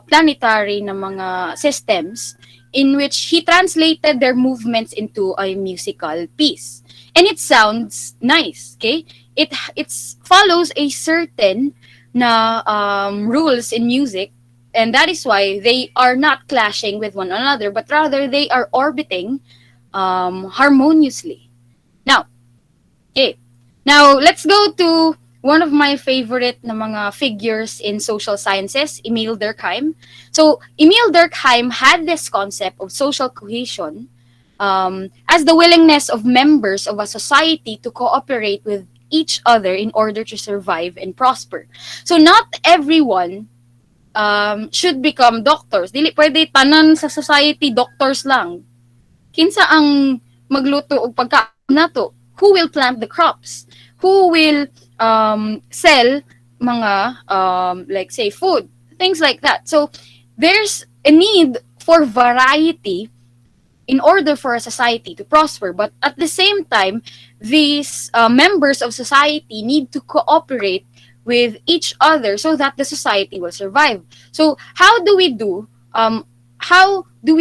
planetary na mga systems, in which he translated their movements into a musical piece. And it sounds nice, okay? It follows a certain na rules in music, and that is why they are not clashing with one another, but rather they are orbiting harmoniously. Now, okay. Now, let's go to one of my favorite na mga figures in social sciences, Emil Durkheim. So, Emil Durkheim had this concept of social cohesion as the willingness of members of a society to cooperate with each other in order to survive and prosper. So, not everyone should become doctors. Dili pwede tanan sa society doctors lang. Kinsa ang magluto og pagkaon nato? Who will plant the crops? Who will sell mga like say food? Things like that. So there's a need for variety in order for a society to prosper. But at the same time, these members of society need to cooperate with each other so that the society will survive. So how do we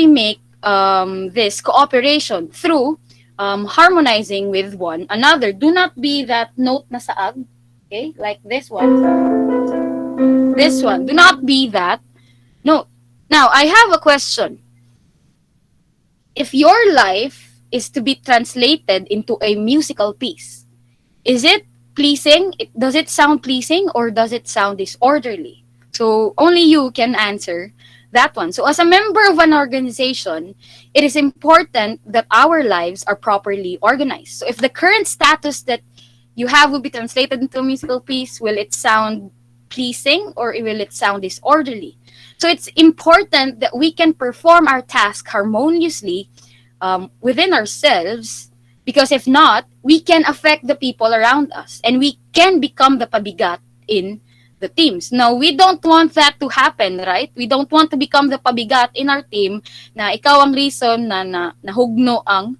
make this cooperation? Through harmonizing with one another. Do not be that note na saag, okay? Like this one. This one. Do not be that note. Now, I have a question. If your life is to be translated into a musical piece, is it pleasing? Does it sound pleasing or does it sound disorderly? So only you can answer that one. So as a member of an organization, it is important that our lives are properly organized. So if the current status that you have will be translated into a musical piece, will it sound pleasing or will it sound disorderly? So it's important that we can perform our task harmoniously within ourselves, because if not, we can affect the people around us and we can become the pabigat in the teams. Now, we don't want that to happen, right? We don't want to become the pabigat in our team na ikaw ang reason na nahugno ang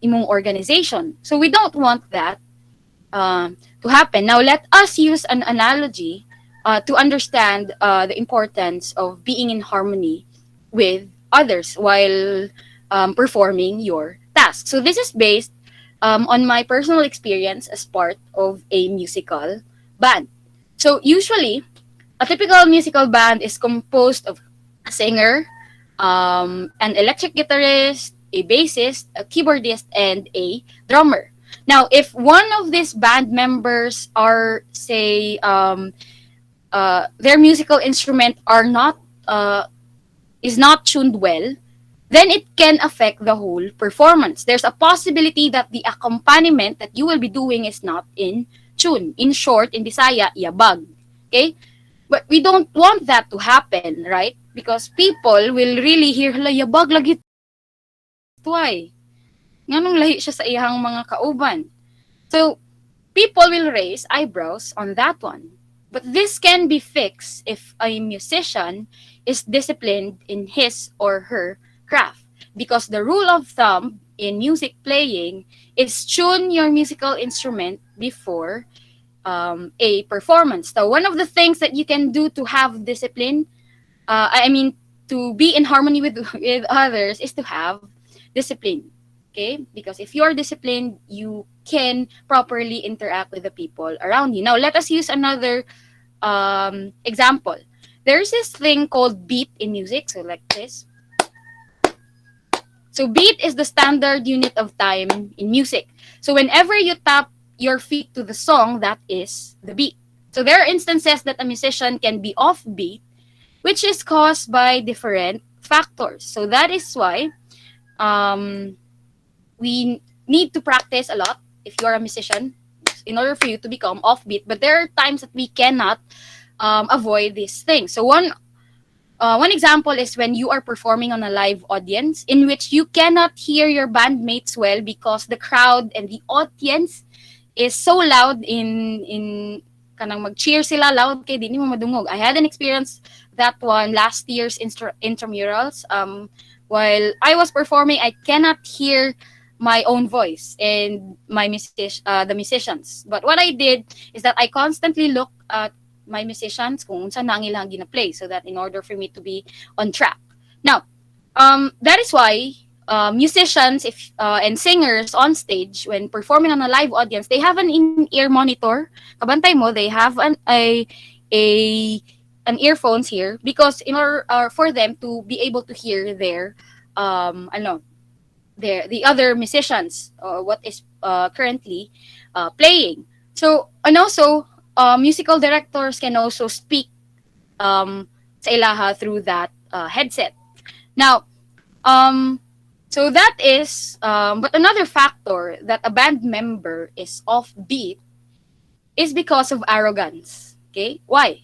imong organization. So we don't want that to happen. Now, let us use an analogy to understand the importance of being in harmony with others while performing your task. So this is based on my personal experience as part of a musical band. So usually, a typical musical band is composed of a singer, an electric guitarist, a bassist, a keyboardist, and a drummer. Now, if one of these band members are, say, their musical instrument is not tuned well, then it can affect the whole performance. There's a possibility that the accompaniment that you will be doing is not in tune. In short, in Bisaya, yabag. Okay? But we don't want that to happen, right? Because people will really hear, hala, yabag lagi tuway. Nganong lahi siya sa iyang mga kauban. So, people will raise eyebrows on that one. But this can be fixed if a musician is disciplined in his or her craft. Because the rule of thumb in music playing is tune your musical instrument before a performance. So one of the things that you can do to have discipline, to be in harmony with others, is to have discipline. Okay? Because if you're disciplined, you can properly interact with the people around you. Now, let us use another example. There's this thing called beat in music. So like this. So beat is the standard unit of time in music. So whenever you tap your feet to the song, that is the beat. So there are instances that a musician can be off beat, which is caused by different factors. So that is why we need to practice a lot if you are a musician in order for you to become offbeat. But there are times that we cannot avoid these things. So one example is when you are performing on a live audience in which you cannot hear your bandmates well because the crowd and the audience is so loud in kanang mag-cheer sila loud kay di mo madungog. I had an experience that one last year's intramurals. While I was performing, I cannot hear my own voice and the musicians. But what I did is that I constantly look at my musicians kung saan na ang ilang gina-play, so that in order for me to be on track. Now, that is why musicians and singers on stage, when performing on a live audience, they have an in-ear monitor. Kabantay mo, they have an earphones here, because in order for them to be able to hear their the other musicians, what is currently playing. So, and also musical directors can also speak sa ilaha through that headset. Now, so that is, but another factor that a band member is offbeat is because of arrogance. Okay, why?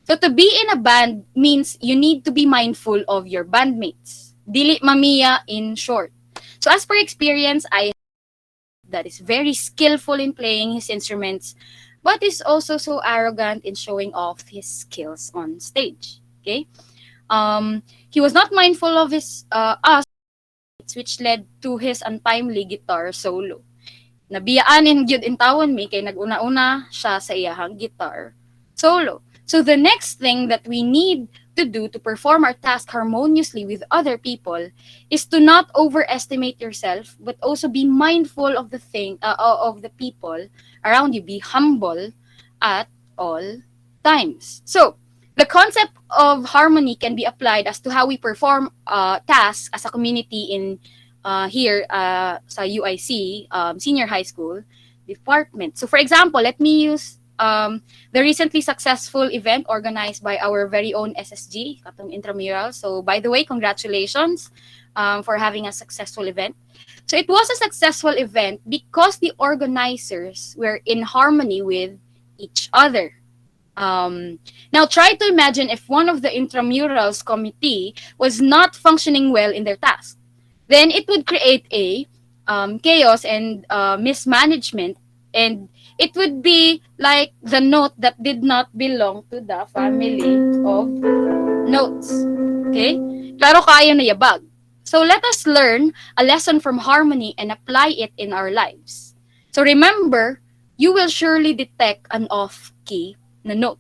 So to be in a band means you need to be mindful of your bandmates. Dili mamiya, in short. So as per experience, I that is very skillful in playing his instruments, but is also so arrogant in showing off his skills on stage. Okay, he was not mindful of his us, which led to his untimely guitar solo. Nabiyaan in gyud in tawon mi kay naguna-una siya sa iyahang guitar solo. So the next thing that we need to do to perform our task harmoniously with other people is to not overestimate yourself, but also be mindful of the people around you. Be humble at all times. So the concept of harmony can be applied as to how we perform tasks as a community in here sa UIC senior high school department. So for example, let me use the recently successful event organized by our very own SSG, katong intramural. So by the way, congratulations for having a successful event. So it was a successful event because the organizers were in harmony with each other. Now try to imagine if one of the intramurals committee was not functioning well in their task. Then it would create a chaos and mismanagement, and it would be like the note that did not belong to the family of notes. Okay? Klaro kayo na yabag. So let us learn a lesson from harmony and apply it in our lives. So remember, you will surely detect an off-key na note.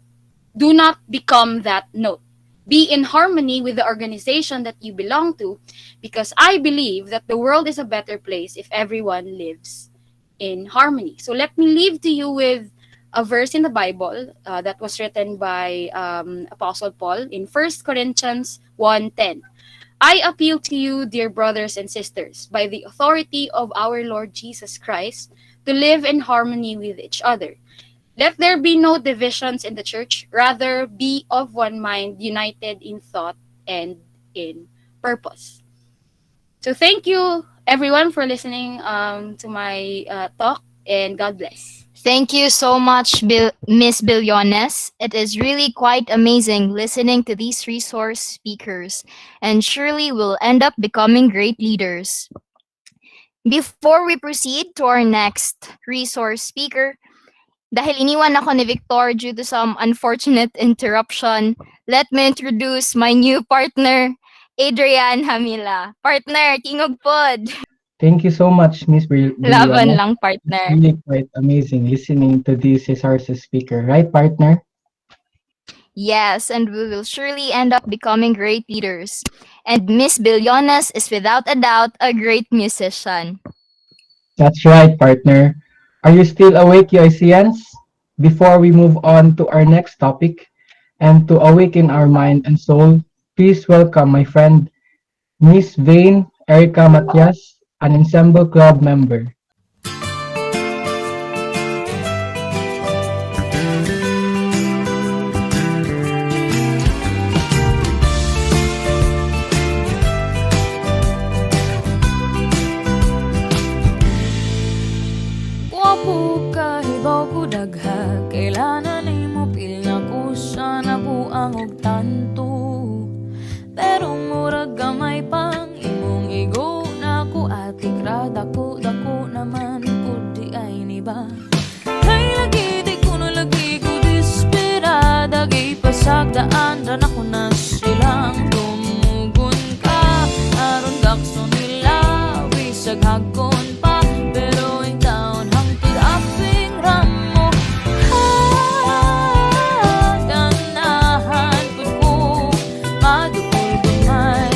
Do not become that note. Be in harmony with the organization that you belong to, because I believe that the world is a better place if everyone lives in harmony. So let me leave to you with a verse in the Bible that was written by Apostle Paul in 1 Corinthians 1:10. I appeal to you, dear brothers and sisters, by the authority of our Lord Jesus Christ, to live in harmony with each other. Let there be no divisions in the church, rather be of one mind, united in thought and in purpose. So thank you everyone for listening to my talk, and God bless. Thank you so much, Miss Billones. It is really quite amazing listening to these resource speakers, and surely we'll end up becoming great leaders. Before we proceed to our next resource speaker, dahil iniwan ako ni Victor due to some unfortunate interruption, let me introduce my new partner, Adrian Hamila. Partner, tingog pod. Thank you so much, Miss Laban Brianna. lang, It's partner. really quite amazing listening to this resources speaker, right, partner? Yes, and we will surely end up becoming great leaders. And Miss Billones is without a doubt a great musician. That's right, partner. Are you still awake, UICians? Before we move on to our next topic and to awaken our mind and soul, please welcome my friend, Miss Vane Erica Matias, an ensemble club member. Wapo ka, hibaw ko dagha, kailanan ay mo pil na ko siya nabuang og tanto. Pero murag gamay pang imong igo na ko atik ra dako naman pud di ay ni ba. Hay lagi di ko na lagi ko di daan ran ako na silang dumugon ka aron dakso nila wisag hagon pa pero in town hangtod aping ramo ganahan pud ko madugol gamay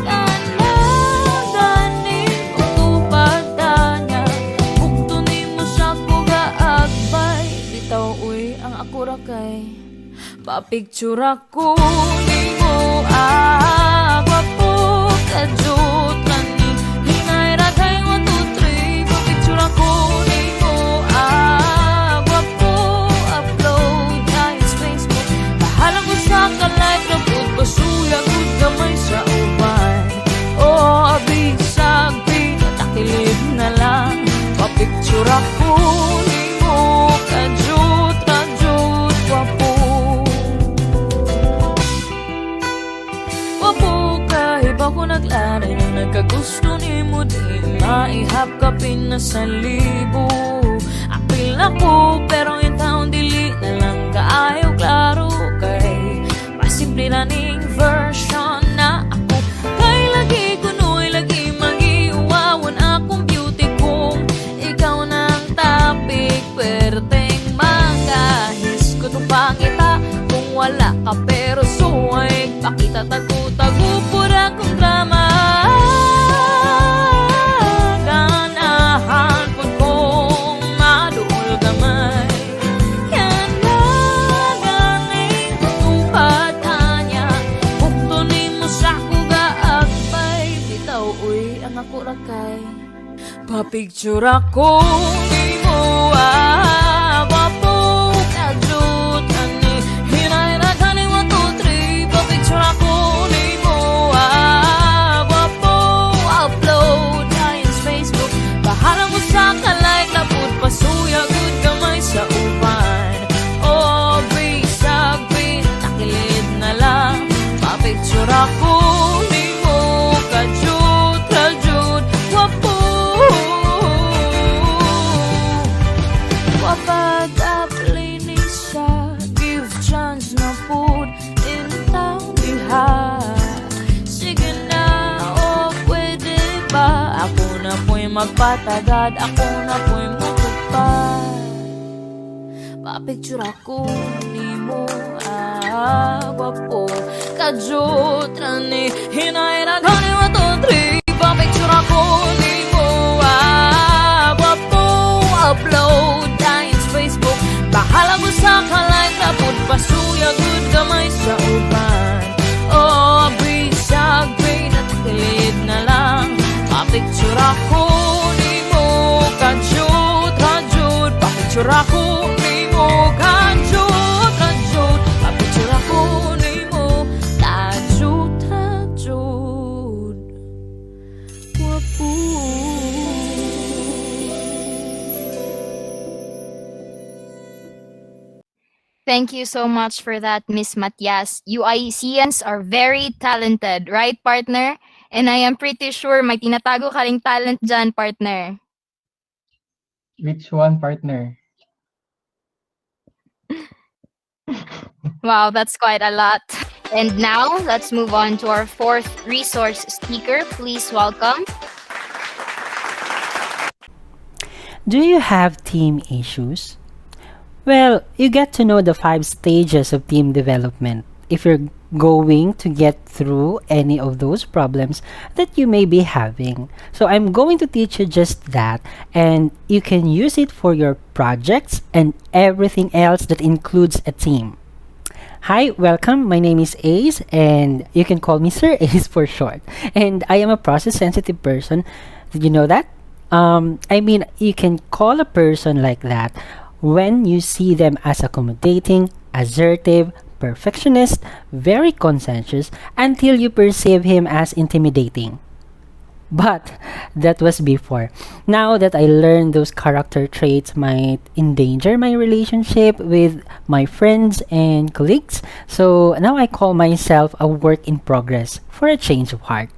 ganahan utupad niya bukto nimo sa kuga agbay bitaw uy ang ako ra kay papicture ako nimo gwapo kadyot kani hinay ra kay 1, 2, 3 papicture ako nimo gwapo upload kay Facebook bahala ko sa ka-like na pud pasuya gud gamay sa uban abisag pinatakilid na lang papicture ako nimo kadyot kadyot gwapo kahit ako naglaray nung nagkagusto ni mo di maihap ka pinasalibo apil ako pero yung taon dili na lang kaayaw klaro kay pasimple na ning version na ako kay lagi kunoy lagi magiuwawan akong beauty kung ikaw ng topic perteng mangahis ko itong pangita kung wala ka pero suway pakita tagu-tagu pura kong drama ganahan po kong maduol gamay yan na ganing tutupad niya bukto nimo sa kuga agbay bitaw uy ang ako rakay papicture ako nimo gwapo kadyot ani hinay ra kani 1, 2, 3 papicture ako nimo gwapo upload kay Facebook bahala mo sa ka-like na pud pasuya gud gamay sa uban bisag pinatakilid na lang papicture ako nimo kadyot kadyot gwapo wapag apply ni siya give chance na pud in town diha sige na pwede ba ako na po'y magpatagad ako na po'y matupad papicture ako nimo gwapo kadyot rani hinay ra gani 1, 2, 3 papicture ako nimo gwapo upload kay Facebook bahala mo sa ka-like na pud pasuya gud gamay sa uban bisag pinatakilid na lang papicture ako nimo kadyot kadyot papicture ako nimo kadyot kadyot papicture ako nimo kadyot kadyot gwapo. Thank you so much for that, Miss Matias. UICians are very talented, right, partner? And I am pretty sure may tinatago ka ring talent dyan, partner. Which one, partner? Wow, that's quite a lot. And now, let's move on to our fourth resource speaker. Please welcome. Do you have team issues? Well, you get to know the 5 stages of team development if you're going to get through any of those problems that you may be having. So I'm going to teach you just that, and you can use it for your projects and everything else that includes a team. Hi, welcome. My name is Ace, and you can call me Sir Ace for short. And I am a process-sensitive person. Did you know that? I mean, you can call a person like that when you see them as accommodating, assertive, perfectionist, very conscientious, until you perceive him as intimidating. But that was before. Now that I learned those character traits might endanger my relationship with my friends and colleagues, so now I call myself a work in progress for a change of heart.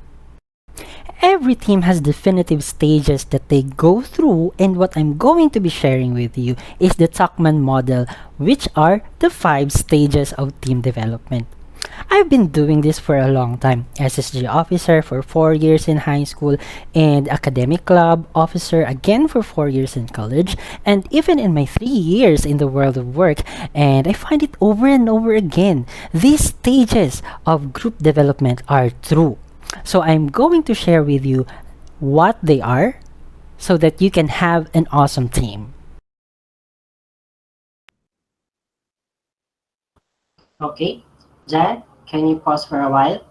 Every team has definitive stages that they go through, and what I'm going to be sharing with you is the Tuckman model, which are the 5 stages of team development. I've been doing this for a long time. SSG officer for 4 years in high school, and academic club officer again for 4 years in college, and even in my 3 years in the world of work. And I find it over and over again. These stages of group development are true. So I'm going to share with you what they are so that you can have an awesome team. Okay, Jan, can you pause for a while?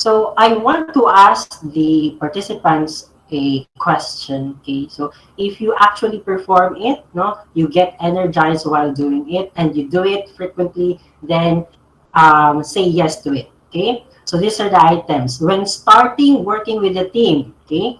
So I want to ask the participants a question. Okay, so if you actually perform it, no, you get energized while doing it, and you do it frequently, then say yes to it. Okay, so these are the items when starting working with the team. Okay,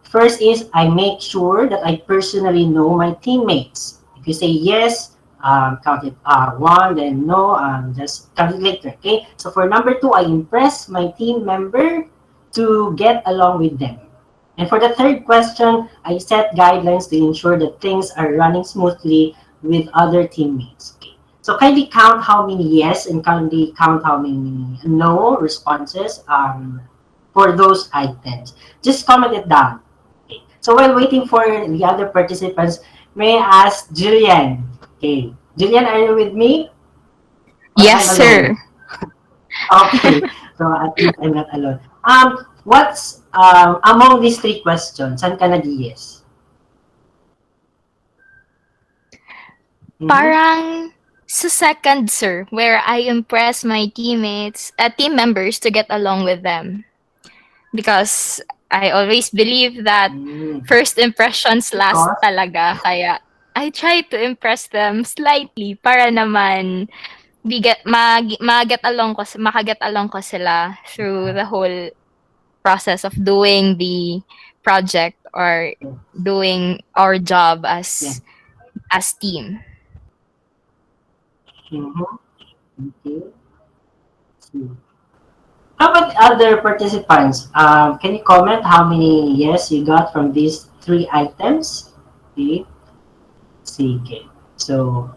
first is I make sure that I personally know my teammates. If you say yes, count it one, then no, just count it later. Okay, so for number two, I impress my team member to get along with them. And for the third question, I set guidelines to ensure that things are running smoothly with other teammates. Okay. So kindly count how many yes and kindly count how many no responses for those items. Just comment it down. Okay. So while waiting for the other participants, may I ask Jillian? Okay, Jillian, are you with me? Or Yes, I'm sir. alone? Okay, so at least I'm not alone. What's among these three questions? Saan ka nag-yes? Parang sa second, sir, where I impress my team members to get along with them. Because I always believe that first impressions last Because? talaga. Kaya I try to impress them slightly para naman makaget along ko sila through the whole process of doing the project or doing our job as team. Okay. How about other participants? Can you comment how many yes you got from these three items? Okay. Sige. So,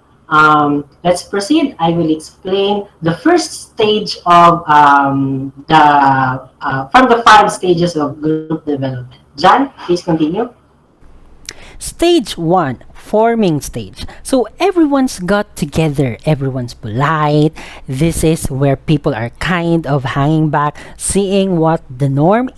let's proceed. I will explain the first stage of from the 5 stages of group development. John, please continue. Stage 1, forming stage. So everyone's got together, everyone's polite. This is where people are kind of hanging back, seeing what the norm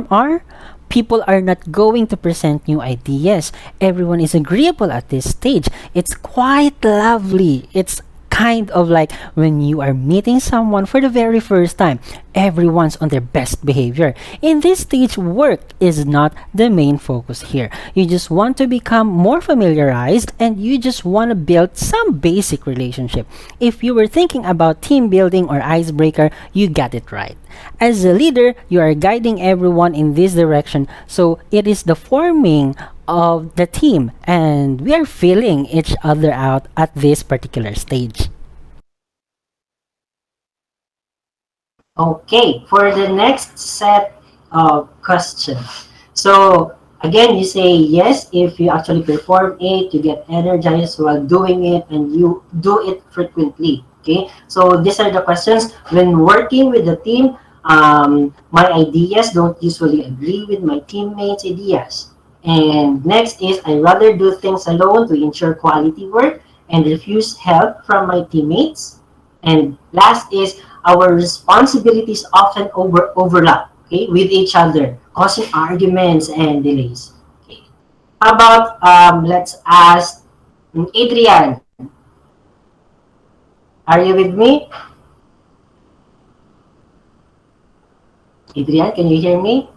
are. People are not going to present new ideas. Everyone is agreeable at this stage. It's quite lovely. It's kind of like when you are meeting someone for the very first time. Everyone's on their best behavior. In this stage, work is not the main focus here. You just want to become more familiarized and you just want to build some basic relationship. If you were thinking about team building or icebreaker, you got it right. As a leader, you are guiding everyone in this direction, so it is the forming of the team and we are feeling each other out at this particular stage. Okay, for the next set of questions. So, again, you say yes if you actually perform it, you get energized while doing it, and you do it frequently. Okay, so these are the questions. When working with the team, my ideas don't usually agree with my teammates' ideas. And next is I rather do things alone to ensure quality work and refuse help from my teammates. And last is our responsibilities often overlap, okay, with each other, causing arguments and delays. Okay. How about let's ask Adrian. Are you with me? Adrian, can you hear me?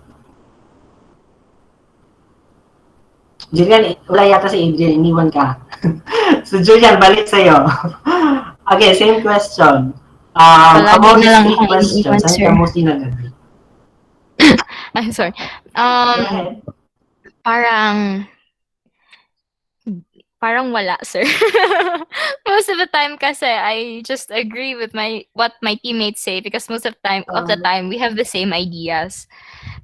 Julian, wala yata si Adrian, iniwan ka. So Julian, balik sa'yo. Okay, same question. About these three questions, saan ka mostly nag-agree? I'm sorry. Go ahead. Parang wala, sir. Most of the time kasi I just agree with what my teammates say because most of the time we have the same ideas.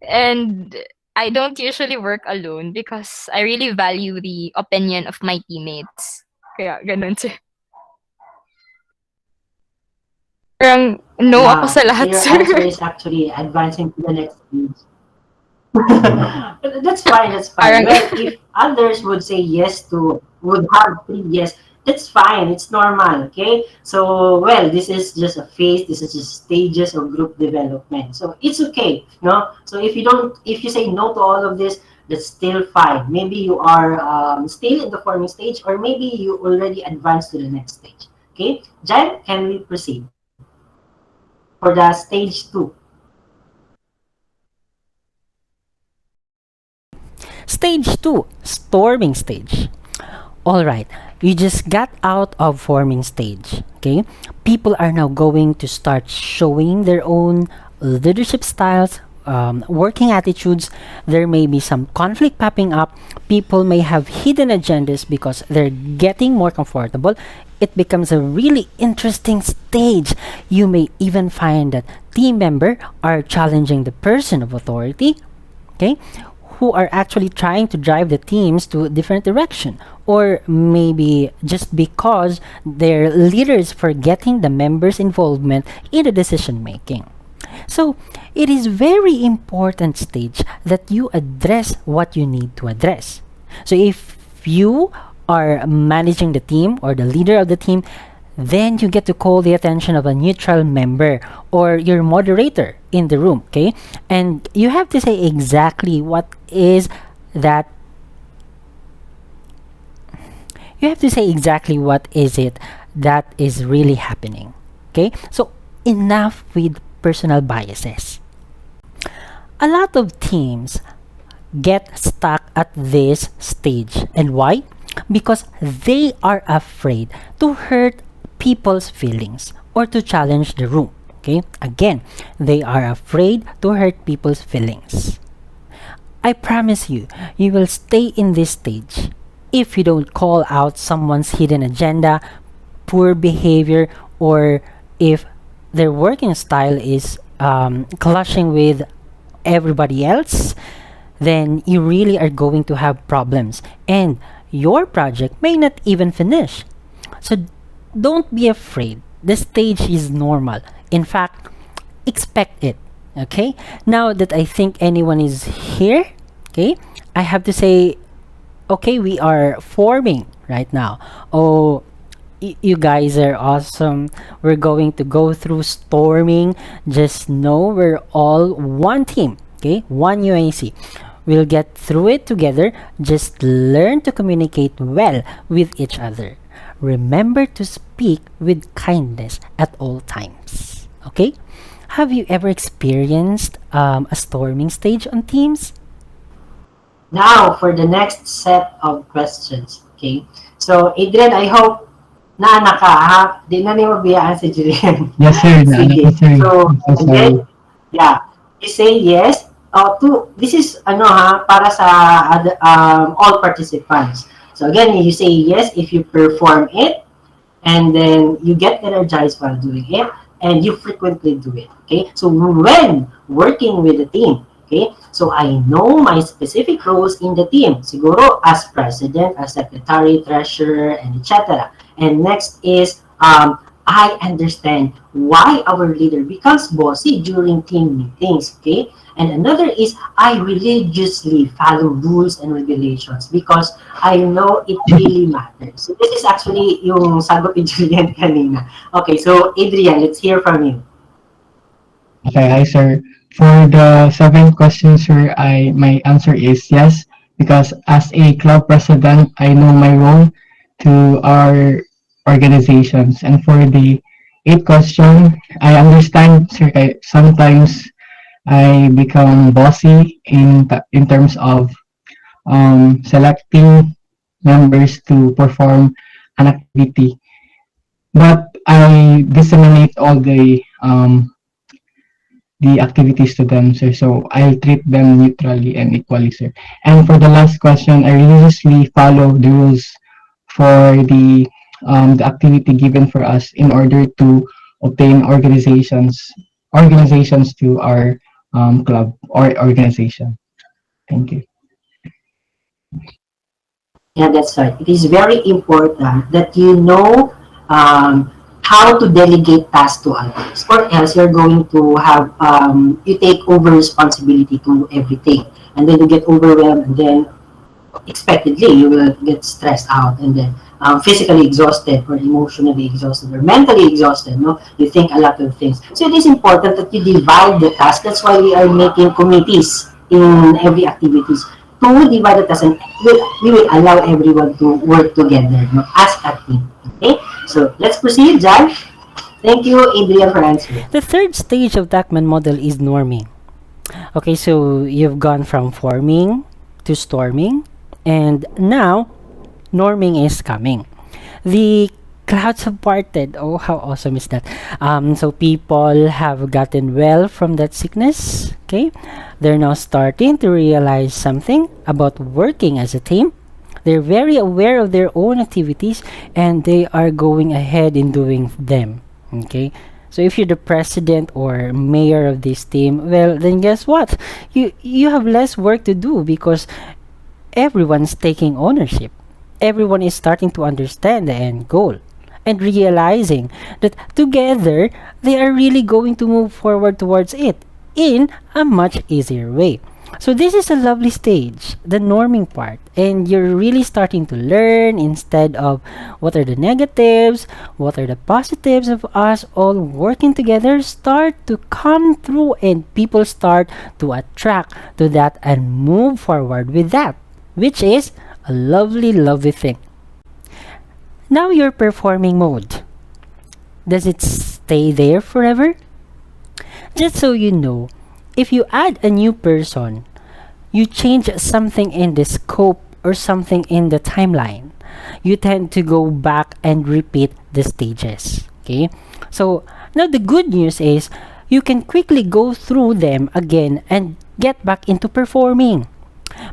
And I don't usually work alone because I really value the opinion of my teammates. Kaya ganun sir. Parang no ako Yeah, sa lahat, your sir. answer is actually advancing to the next stage. That's fine, that's fine. Parang, Well, if others would say yes to, would have three yes, that's fine. It's normal, okay? So, well, this is just a phase. This is just stages of group development. So it's okay, no? So if you don't, if you say no to all of this, that's still fine. Maybe you are still in the forming stage, or maybe you already advanced to the next stage. Okay, Jan, can we proceed for the stage two? Stage 2, storming stage. All right, you just got out of forming stage. Okay, people are now going to start showing their own leadership styles, working attitudes. There may be some conflict popping up. People may have hidden agendas because they're getting more comfortable. It becomes a really interesting stage. You may even find that team member are challenging the person of authority. Okay, who are actually trying to drive the teams to a different direction, or maybe just because their leaders forgetting the members' involvement in the decision making. So it is very important stage that you address what you need to address. So if you are managing the team or the leader of the team, then you get to call the attention of a neutral member or your moderator in the room, okay? And you have to say exactly what is that you have to say exactly what is it that is really happening, okay? So enough with personal biases. A lot of teams get stuck at this stage. And why? Because they are afraid to hurt people's feelings or to challenge the room. Okay? Again, they are afraid to hurt people's feelings. I promise you, you will stay in this stage if you don't call out someone's hidden agenda, poor behavior, or if their working style is clashing with everybody else, then you really are going to have problems and your project may not even finish. So don't be afraid. The stage is normal. In fact, expect it. Okay? Now that I think anyone is here, okay, I have to say, okay, we are forming right now. Oh, you guys are awesome. We're going to go through storming. Just know we're all one team, okay? One UIC. We'll get through it together. Just learn to communicate well with each other. Remember to speak with kindness at all times. Okay? Have you ever experienced a storming stage on Teams? Now, for the next set of questions. Okay? So, Adrian, I hope na anak ka, ha? Di na niyo mabiyaan si Julian. Yes, sir. Sige. Sir. So, I'm so and then, sorry. yeah, you say yes. This is, para sa all participants. So, again, you say yes if you perform it, and then you get energized while doing it, and you frequently do it. Okay? So, when working with a team, okay? So, I know my specific roles in the team. Siguro, as president, as secretary, treasurer, and etc. And next is, I understand why our leader becomes bossy during team meetings, okay? And another is, I religiously follow rules and regulations because I know it really matters. So this is actually yung sagot ni Julian kanina. Okay, so Adrian, let's hear from you. Okay, hi sir. For the seventh question, sir, my answer is yes, because as a club president, I know my role to our organizations. And for the eighth question, I understand, sir, sometimes I become bossy in terms of selecting members to perform an activity, but I disseminate all the activities to them, sir. So I treat them neutrally and equally, sir. And for the last question, I religiously follow the rules for the activity given for us in order to obtain organizations to our club or organization. Thank you. Yeah, that's right. It is very important that you know how to delegate tasks to others, or else you're going to have you take over responsibility to everything, and then you get overwhelmed, and then expectedly you will get stressed out, and then physically exhausted or emotionally exhausted or mentally exhausted. No, you think a lot of things. So it is important that you divide the task. That's why we are making committees in every activities to divide the task, and we will allow everyone to work together, no, as a team. Okay, so let's proceed, Jan. Thank you, Adrian, for answering. The third stage of Tachman model is norming. Okay, so you've gone from forming to storming, and now norming is coming. The clouds have parted. Oh, how awesome is that? So people have gotten well from that sickness. Okay, they're now starting to realize something about working as a team. They're very aware of their own activities, and they are going ahead in doing them. Okay, so if you're the president or mayor of this team, well, then guess what? You have less work to do because everyone's taking ownership. Everyone is starting to understand the end goal and realizing that together they are really going to move forward towards it in a much easier way. So this is a lovely stage, the norming part, and you're really starting to learn instead of what are the negatives, what are the positives of us all working together start to come through, and people start to attract to that and move forward with that, which is a lovely, lovely thing. Now your performing mode. Does it stay there forever? Just so you know, if you add a new person, you change something in the scope or something in the timeline, you tend to go back and repeat the stages. Okay? So now the good news is you can quickly go through them again and get back into performing.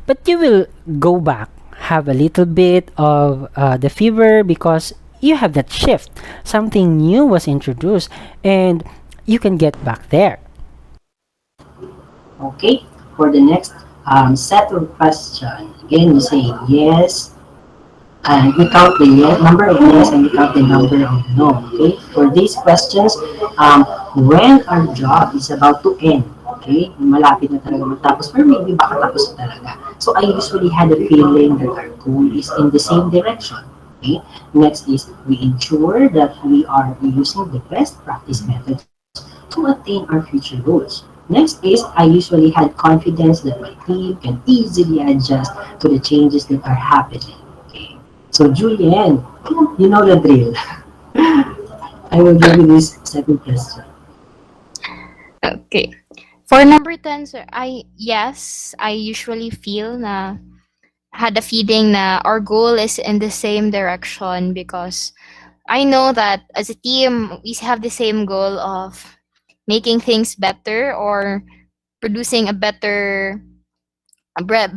But you will go back, have a little bit of the fever because you have that shift. Something new was introduced and you can get back there. Okay, for the next set of questions, again you say yes, and you count the yes, number of yes, and you count the number of no. Okay, for these questions, when our job is about to end, okay, malapit na talaga matapos, or maybe baka tapos na talaga. So I usually had a feeling that our goal is in the same direction. Okay, next is we ensure that we are using the best practice methods to attain our future goals. Next is I usually had confidence that my team can easily adjust to the changes that are happening. Okay. So Julian, you know the drill. I will give you this second question. Okay. For number 10, sir, I usually feel na had a feeling na our goal is in the same direction because I know that as a team, we have the same goal of making things better or producing a better, what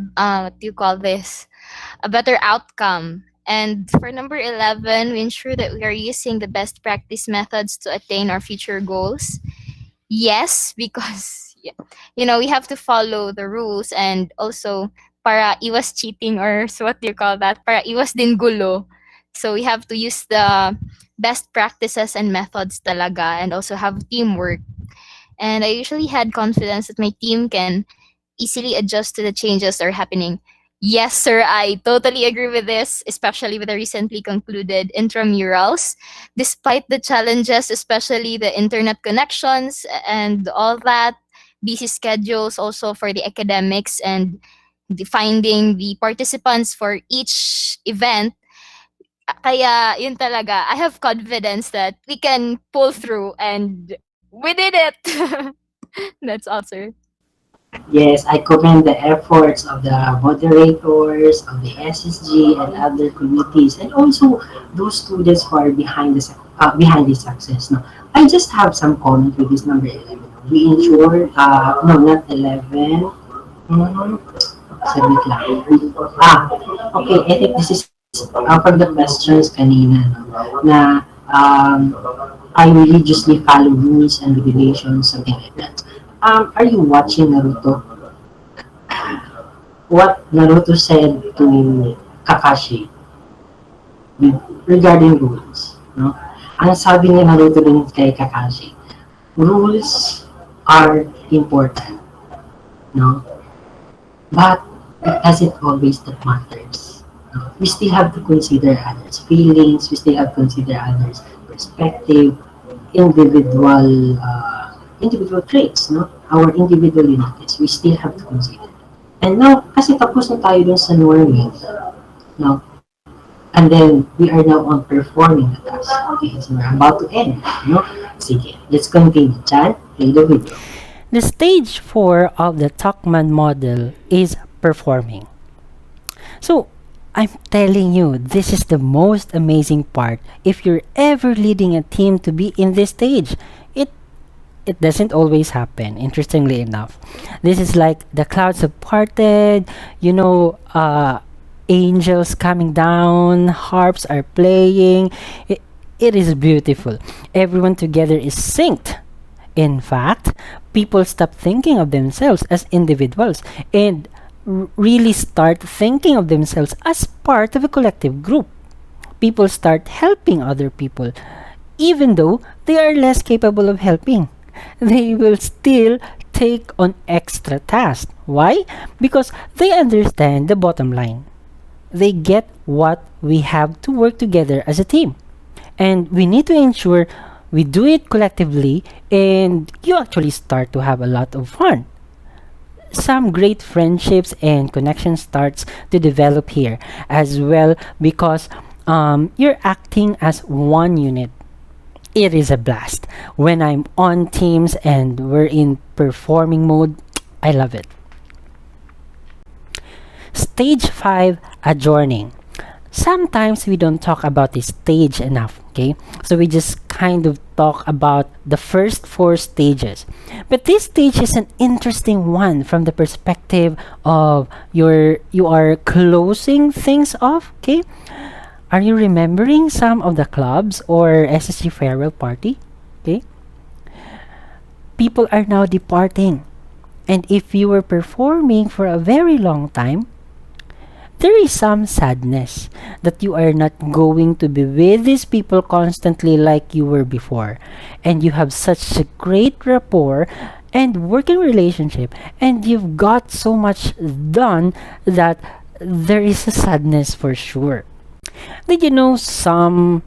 do you call this? A better outcome. And for number 11, we ensure that we are using the best practice methods to attain our future goals. Yes, because yeah, we have to follow the rules and also para iwas cheating or so what do you call that? Para iwas din gulo. So we have to use the best practices and methods talaga and also have teamwork. And I usually had confidence that my team can easily adjust to the changes that are happening. Yes, sir, I totally agree with this, especially with the recently concluded intramurals. Despite the challenges, especially the internet connections and all that, busy schedules also for the academics and finding the participants for each event, kaya yun talaga, I have confidence that we can pull through and we did it. That's all, sir. Yes, I commend the efforts of the moderators, of the SSG, and other committees, and also those students who are behind this success. No, I just have some comment with this number 11. We ensure, no, not 11. Submit lang. Okay, I think this is from the questions kanina, no, na I religiously follow rules and regulations, something like that. Are you watching Naruto? What Naruto said to Kakashi regarding rules, no? Ang sabi ni Naruto dun kay Kakashi, rules are important, no? But it doesn't always that matters. No? We still have to consider others' feelings, we still have to consider others' perspective, individual traits, no? Our individual uniqueness, we still have to consider. And now, kasi tapos na tayo dun sa norming, no? And then, we are now on performing the task. Okay, so we're about to end, no? Sige, let's continue. Chan, play the video. The stage 4 of the Tuckman model is performing. So, I'm telling you, this is the most amazing part. If you're ever leading a team to be in this stage, it doesn't always happen, interestingly enough. This is like the clouds have parted, angels coming down, harps are playing. It is beautiful. Everyone together is synced. In fact, people stop thinking of themselves as individuals and really start thinking of themselves as part of a collective group. People start helping other people, even though they are less capable of helping. They will still take on extra tasks. Why? Because they understand the bottom line. They get what we have to work together as a team. And we need to ensure we do it collectively and you actually start to have a lot of fun. Some great friendships and connections starts to develop here as well because you're acting as one unit. It is a blast. When I'm on teams and we're in performing mode, I love it. Stage 5, adjourning. Sometimes we don't talk about this stage enough, okay? So we just kind of talk about the first 4 stages. But this stage is an interesting one from the perspective of you are closing things off, okay? Are you remembering some of the clubs or SSG farewell party? Okay? People are now departing. And if you were performing for a very long time, there is some sadness that you are not going to be with these people constantly like you were before. And you have such a great rapport and working relationship, and you've got so much done that there is a sadness for sure. Did you know someone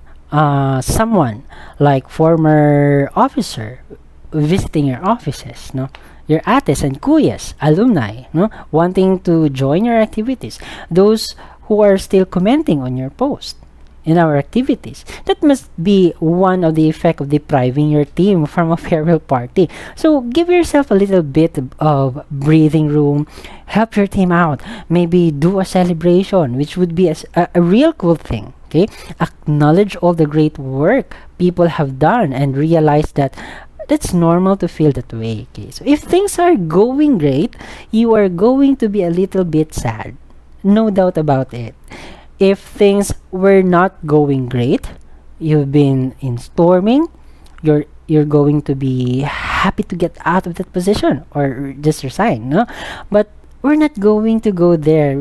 like former officer visiting your offices, no? Your ates and kuyas, alumni, no? Wanting to join your activities. Those who are still commenting on your post in our activities. That must be one of the effect of depriving your team from a farewell party. So give yourself a little bit of breathing room. Help your team out. Maybe do a celebration, which would be a real cool thing. Okay? Acknowledge all the great work people have done and realize that that's normal to feel that way. Okay? So if things are going great, you are going to be a little bit sad. No doubt about it. If things were not going great, you've been in storming, you're going to be happy to get out of that position or just resign, no? But we're not going to go there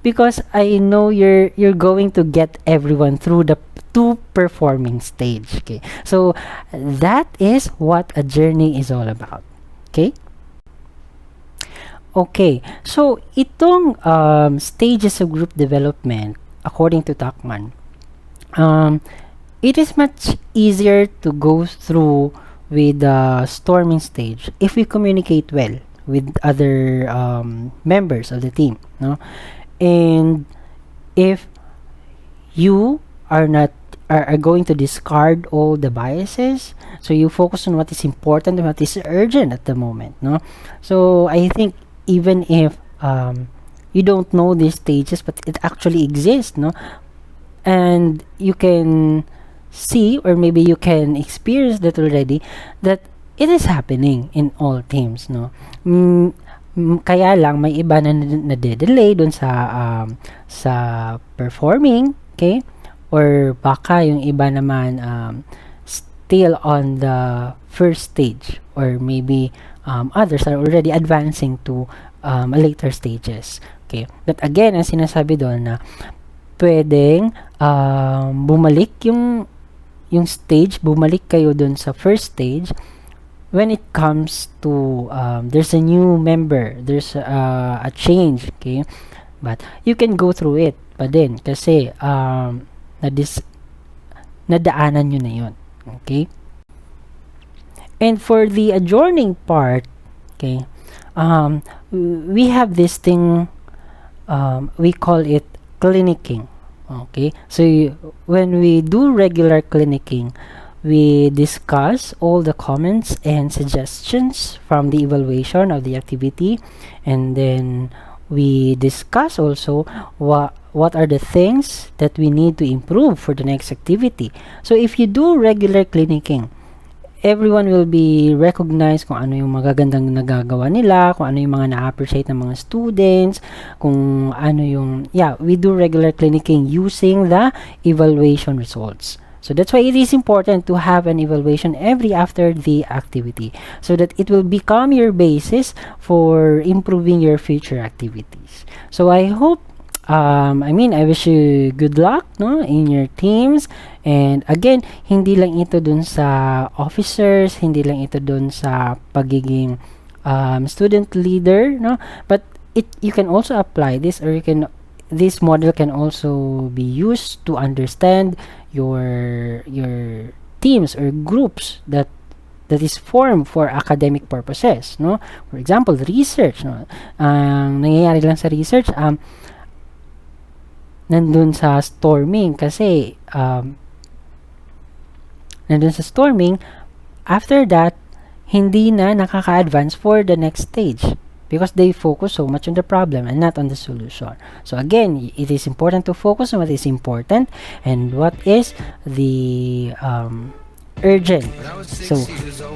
because I know you're going to get everyone through the 2 performing stage. Okay, so that is what a journey is all about. Okay. Okay, so itong stages of group development, according to Tuckman, it is much easier to go through with the storming stage if we communicate well with other members of the team, no? And if you are going to discard all the biases, so you focus on what is important and what is urgent at the moment, no? So I think even if you don't know these stages, but it actually exists, no? And you can see, or maybe you can experience that already, that it is happening in all teams, no? Kaya lang may iba na nade-delay dun sa performing, okay? Or baka yung iba naman still on the first stage, or maybe others are already advancing to a later stages. Okay, but again, ang sinasabi doon na pwedeng bumalik yung stage, bumalik kayo doon sa first stage when it comes to there's a new member, there's a change, okay? But you can go through it pa din kasi nadaanan nyo na yun, okay? And for the adjourning part, okay, we have this thing, we call it clinicking, okay? So when we do regular clinicking, we discuss all the comments and suggestions from the evaluation of the activity, and then we discuss also what are the things that we need to improve for the next activity. So if you do regular clinicking, everyone will be recognized kung ano yung magagandang nagagawa nila, kung ano yung mga na-appreciate ng mga students, kung ano yung, we do regular clinicking using the evaluation results. So that's why it is important to have an evaluation every after the activity, so that it will become your basis for improving your future activities. So I hope, I wish you good luck, no, in your teams. And again, hindi lang ito dun sa officers, hindi lang ito dun sa pagiging student leader, no, but you can also apply this, or this model can also be used to understand your teams or groups that is formed for academic purposes, no. For example, research, no, ang nangyayari lang sa research, nandun sa storming kasi after that hindi na nakaka-advance for the next stage because they focus so much on the problem and not on the solution. So again, it is important to focus on what is important and what is the urgent. So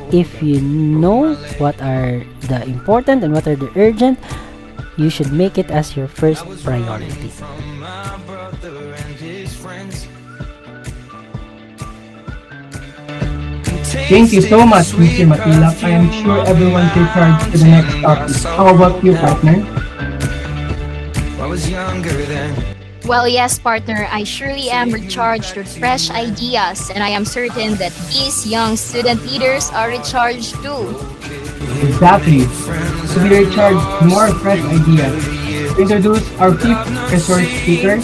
if you know what are the important and what are the urgent, you should make it as your first priority. Thank you so much, Mr. Matilak. I am sure everyone takes charge to the next topic. How about you, partner? Well, yes, partner, I surely am recharged with fresh ideas, and I am certain that these young student leaders are recharged too. Exactly. To be recharged more fresh ideas. To introduce our fifth resource speaker,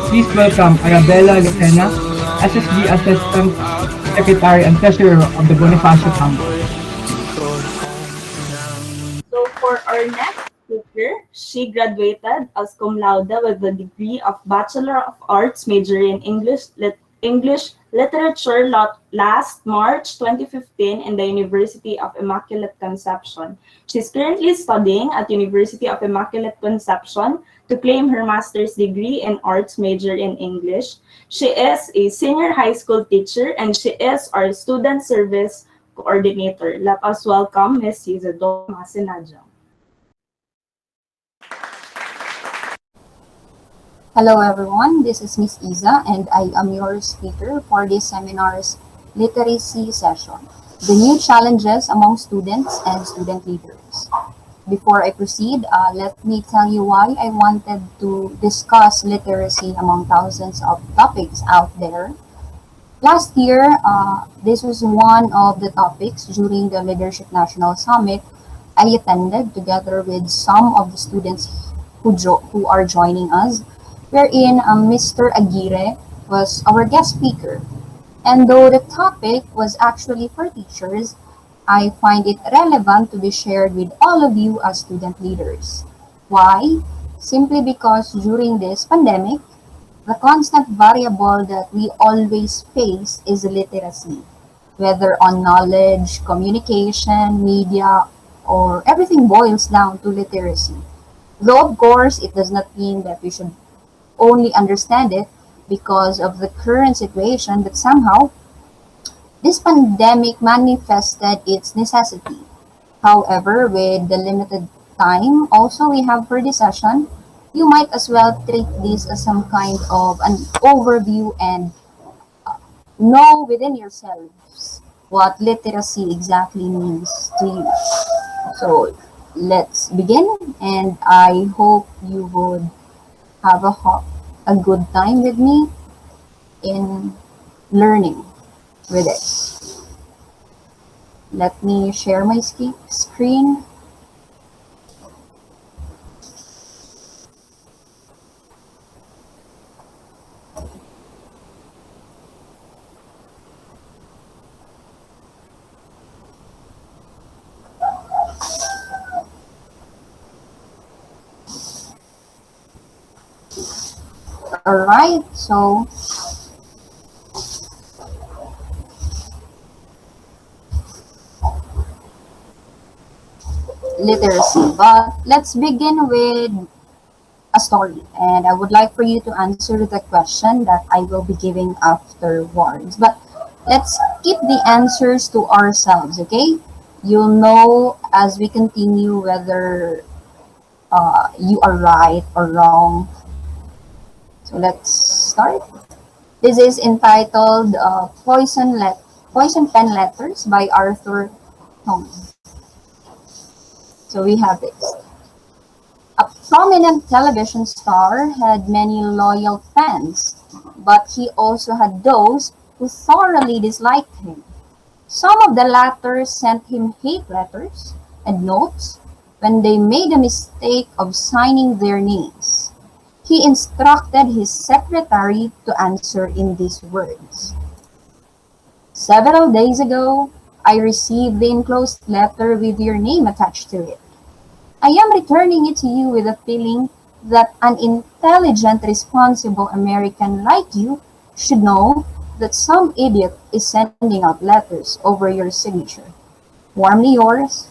please welcome Arabella Lucena, SSG Assistant Secretary and Treasurer of the Bonifacio Campus. So for our next speaker, she graduated as cum laude with the degree of Bachelor of Arts major in English Literature last March 2015 in the University of Immaculate Conception. She's currently studying at University of Immaculate Conception to claim her master's degree in arts major in English. She is a senior high school teacher and she is our student service coordinator. Let us welcome Ms. Isadora Masinadjong. Hello everyone, this is Miss Isa and I am your speaker for this seminar's literacy session, the new challenges among students and student leaders. Before I proceed, let me tell you why I wanted to discuss literacy among thousands of topics out there. Last year, this was one of the topics during the Leadership National Summit I attended together with some of the students who are joining us, wherein Mr. Aguirre was our guest speaker. And though the topic was actually for teachers, I find it relevant to be shared with all of you as student leaders. Why? Simply because during this pandemic, the constant variable that we always face is literacy, whether on knowledge, communication, media, or everything boils down to literacy. Though, of course, it does not mean that we should only understand it because of the current situation, but somehow this pandemic manifested its necessity. However, with the limited time also we have for this session, you might as well treat this as some kind of an overview and know within yourselves what literacy exactly means to you. So let's begin, and I hope you would have a good time with me in learning with it. Let me share my screen. Alright, so literacy. But let's begin with a story. And I would like for you to answer the question that I will be giving afterwards. But let's keep the answers to ourselves, okay? You'll know as we continue whether you are right or wrong. So let's start. This is entitled Poison Pen Letters by Arthur Tong. So we have this. A prominent television star had many loyal fans, but he also had those who thoroughly disliked him. Some of the latter sent him hate letters and notes when they made a mistake of signing their names. He instructed his secretary to answer in these words. Several days ago, I received the enclosed letter with your name attached to it. I am returning it to you with a feeling that an intelligent, responsible American like you should know that some idiot is sending out letters over your signature. Warmly yours.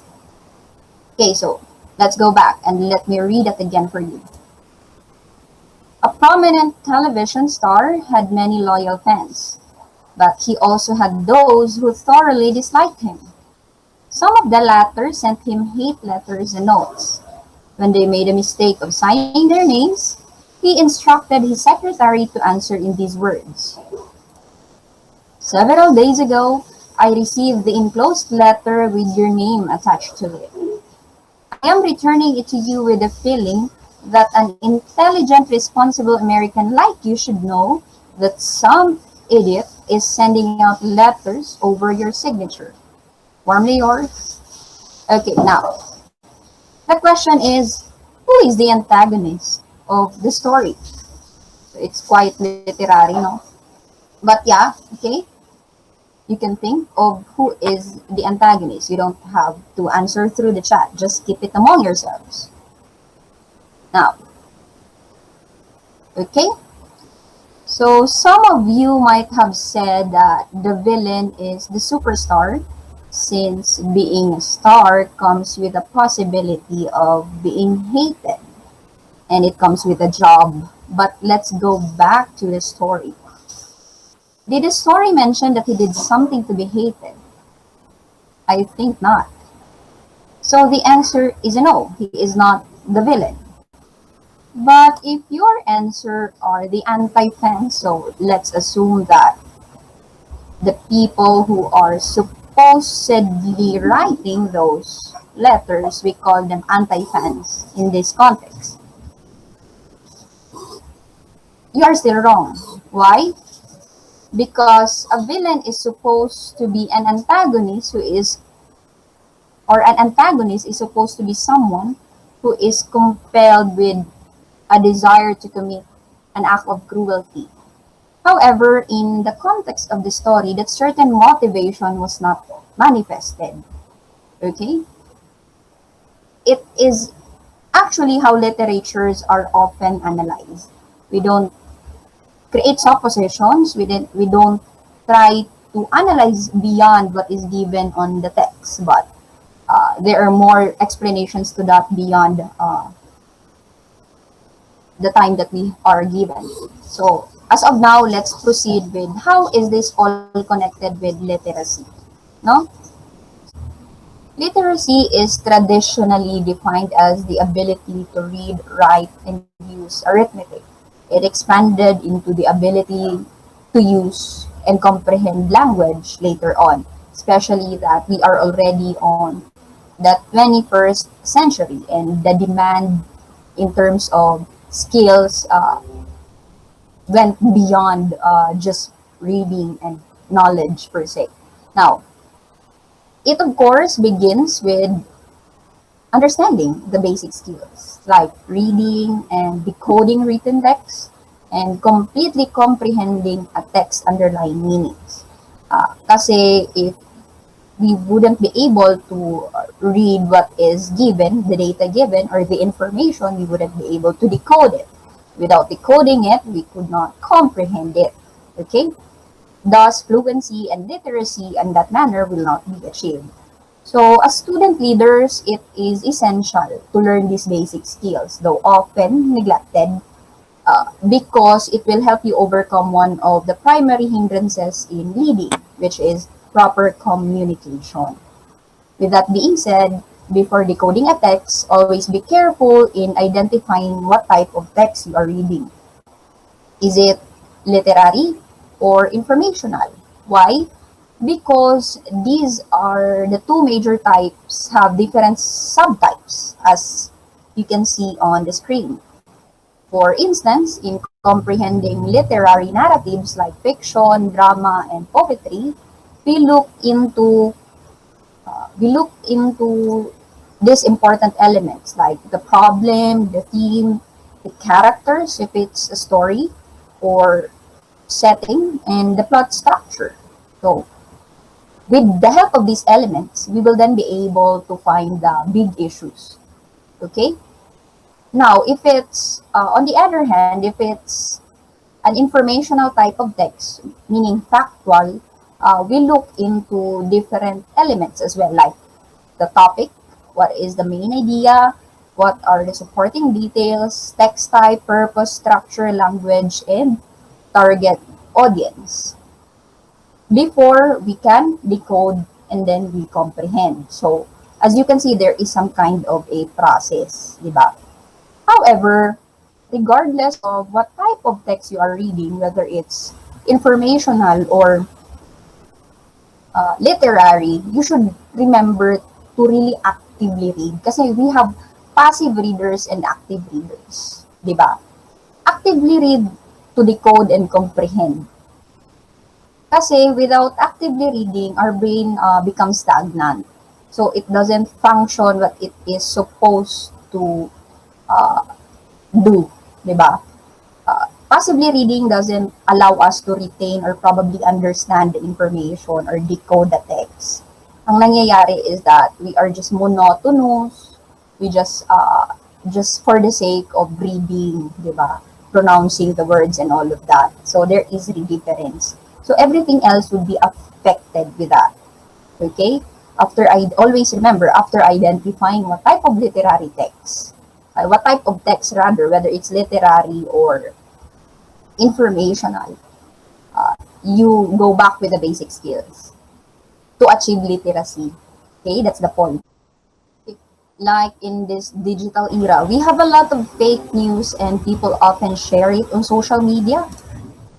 Okay, so let's go back and let me read it again for you. A prominent television star had many loyal fans, but he also had those who thoroughly disliked him. Some of the latter sent him hate letters and notes. When they made a mistake of signing their names, he instructed his secretary to answer in these words. Several days ago, I received the enclosed letter with your name attached to it. I am returning it to you with the feeling that an intelligent, responsible American like you should know that some idiot is sending out letters over your signature. Warmly yours. Okay, now, the question is, who is the antagonist of the story? So it's quite literary, no? But yeah, okay, you can think of who is the antagonist. You don't have to answer through the chat. Just keep it among yourselves. Now, okay, so some of you might have said that the villain is the superstar, since being a star comes with a possibility of being hated, and it comes with a job. But let's go back to the story. Did the story mention that he did something to be hated? I think not. So the answer is a no. He is not the villain. But if your answer are the anti-fans, so let's assume that the people who are supposedly writing those letters, we call them anti-fans in this context. You are still wrong. Why? Because a villain is supposed to be an antagonist an antagonist is supposed to be someone who is compelled with a desire to commit an act of cruelty. However, in the context of the story, that certain motivation was not manifested. Okay? It is actually how literatures are often analyzed. We don't create suppositions, we don't try to analyze beyond what is given on the text, but there are more explanations to that beyond the time that we are given. So as of now, let's proceed with how is this all connected with literacy. No? Literacy is traditionally defined as the ability to read, write, and use arithmetic. It expanded into the ability to use and comprehend language later on. especially that we are already on the 21st century and the demand in terms of skills went beyond just reading and knowledge per se. Now, it of course begins with understanding the basic skills like reading and decoding written text and completely comprehending a text underlying meanings. Kasi if we wouldn't be able to read what is given, the data given, or the information, we wouldn't be able to decode it. Without decoding it, we could not comprehend it. Okay? Thus, fluency and literacy in that manner will not be achieved. So, as student leaders, it is essential to learn these basic skills, though often neglected, because it will help you overcome one of the primary hindrances in leading, which is proper communication. With that being said, before decoding a text, always be careful in identifying what type of text you are reading. Is it literary or informational? Why? Because these are the two major types have different subtypes, as you can see on the screen. For instance, in comprehending literary narratives like fiction, drama, and poetry, we look into these important elements like the problem, the theme, the characters, if it's a story, or setting, and the plot structure. So, with the help of these elements, we will then be able to find the big issues. Okay? Now, if it's, on the other hand, if it's an informational type of text, meaning factual, we look into different elements as well, like the topic, what is the main idea, what are the supporting details, text type, purpose, structure, language, and target audience. Before we can decode and then we comprehend. So, as you can see, there is some kind of a process, di ba? However, regardless of what type of text you are reading, whether it's informational or literary, you should remember to really actively read. Kasi we have passive readers and active readers. Diba? Actively read to decode and comprehend. Kasi without actively reading, our brain becomes stagnant. So it doesn't function what it is supposed to do. Diba? Passively reading doesn't allow us to retain or probably understand the information or decode the text. Ang nangyayari is that we are just monotonous. We just for the sake of reading, di ba? Pronouncing the words and all of that. So there is a difference. So everything else would be affected with that. Okay? Always remember, after identifying what type of literary text, what type of text rather, whether it's literary or informational, you go back with the basic skills to achieve literacy. Okay, that's the point. Like in this digital era, we have a lot of fake news and people often share it on social media,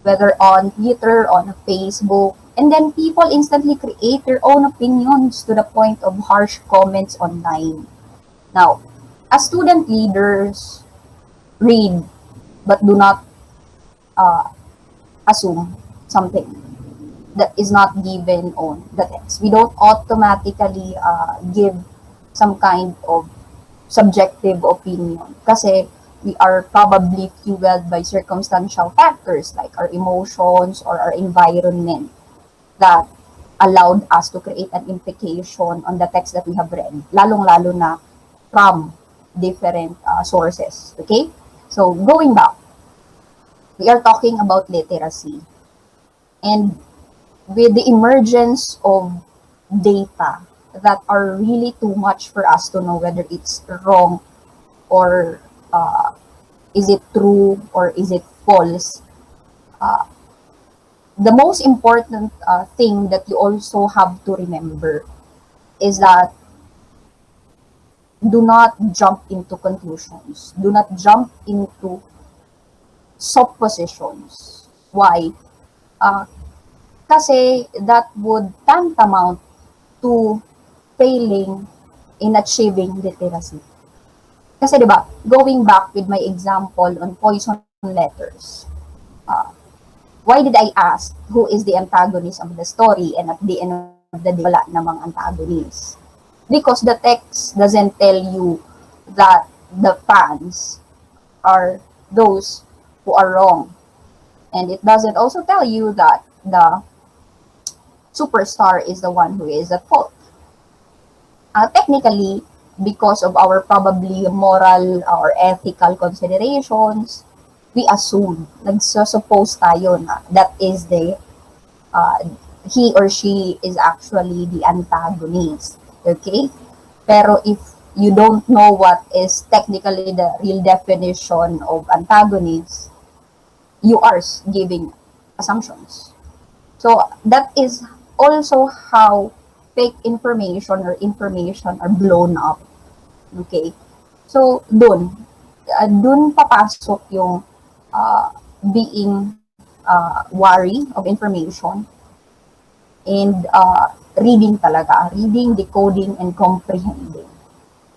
whether on Twitter, on Facebook, and then people instantly create their own opinions to the point of harsh comments online. Now, as student leaders, read, but do not assume something that is not given on the text. We don't automatically give some kind of subjective opinion kasi we are probably fueled by circumstantial factors like our emotions or our environment that allowed us to create an implication on the text that we have read, lalong-lalo na from different sources. Okay? So, going back, we are talking about literacy. And with the emergence of data that are really too much for us to know whether it's wrong or is it true or is it false, the most important thing that you also have to remember is that do not jump into conclusions. Do not jump into suppositions. Why? Kasi that would tantamount to failing in achieving literacy. Kasi 'di ba, going back with my example on poison letters, uh, why did I ask who is the antagonist of the story, and at the end of the day, wala namang antagonist? Because the text doesn't tell you that the fans are those who are wrong. And it doesn't also tell you that the superstar is the one who is at fault. Technically, because of our probably moral or ethical considerations, we assume, nagsusuppose tayo na that is uh, he or she is actually the antagonist. Okay? Pero if you don't know what is technically the real definition of antagonist, you are giving assumptions. So that is also how fake information are blown up. Okay? So dun papasok yung being wary of information and reading talaga, reading, decoding, and comprehending.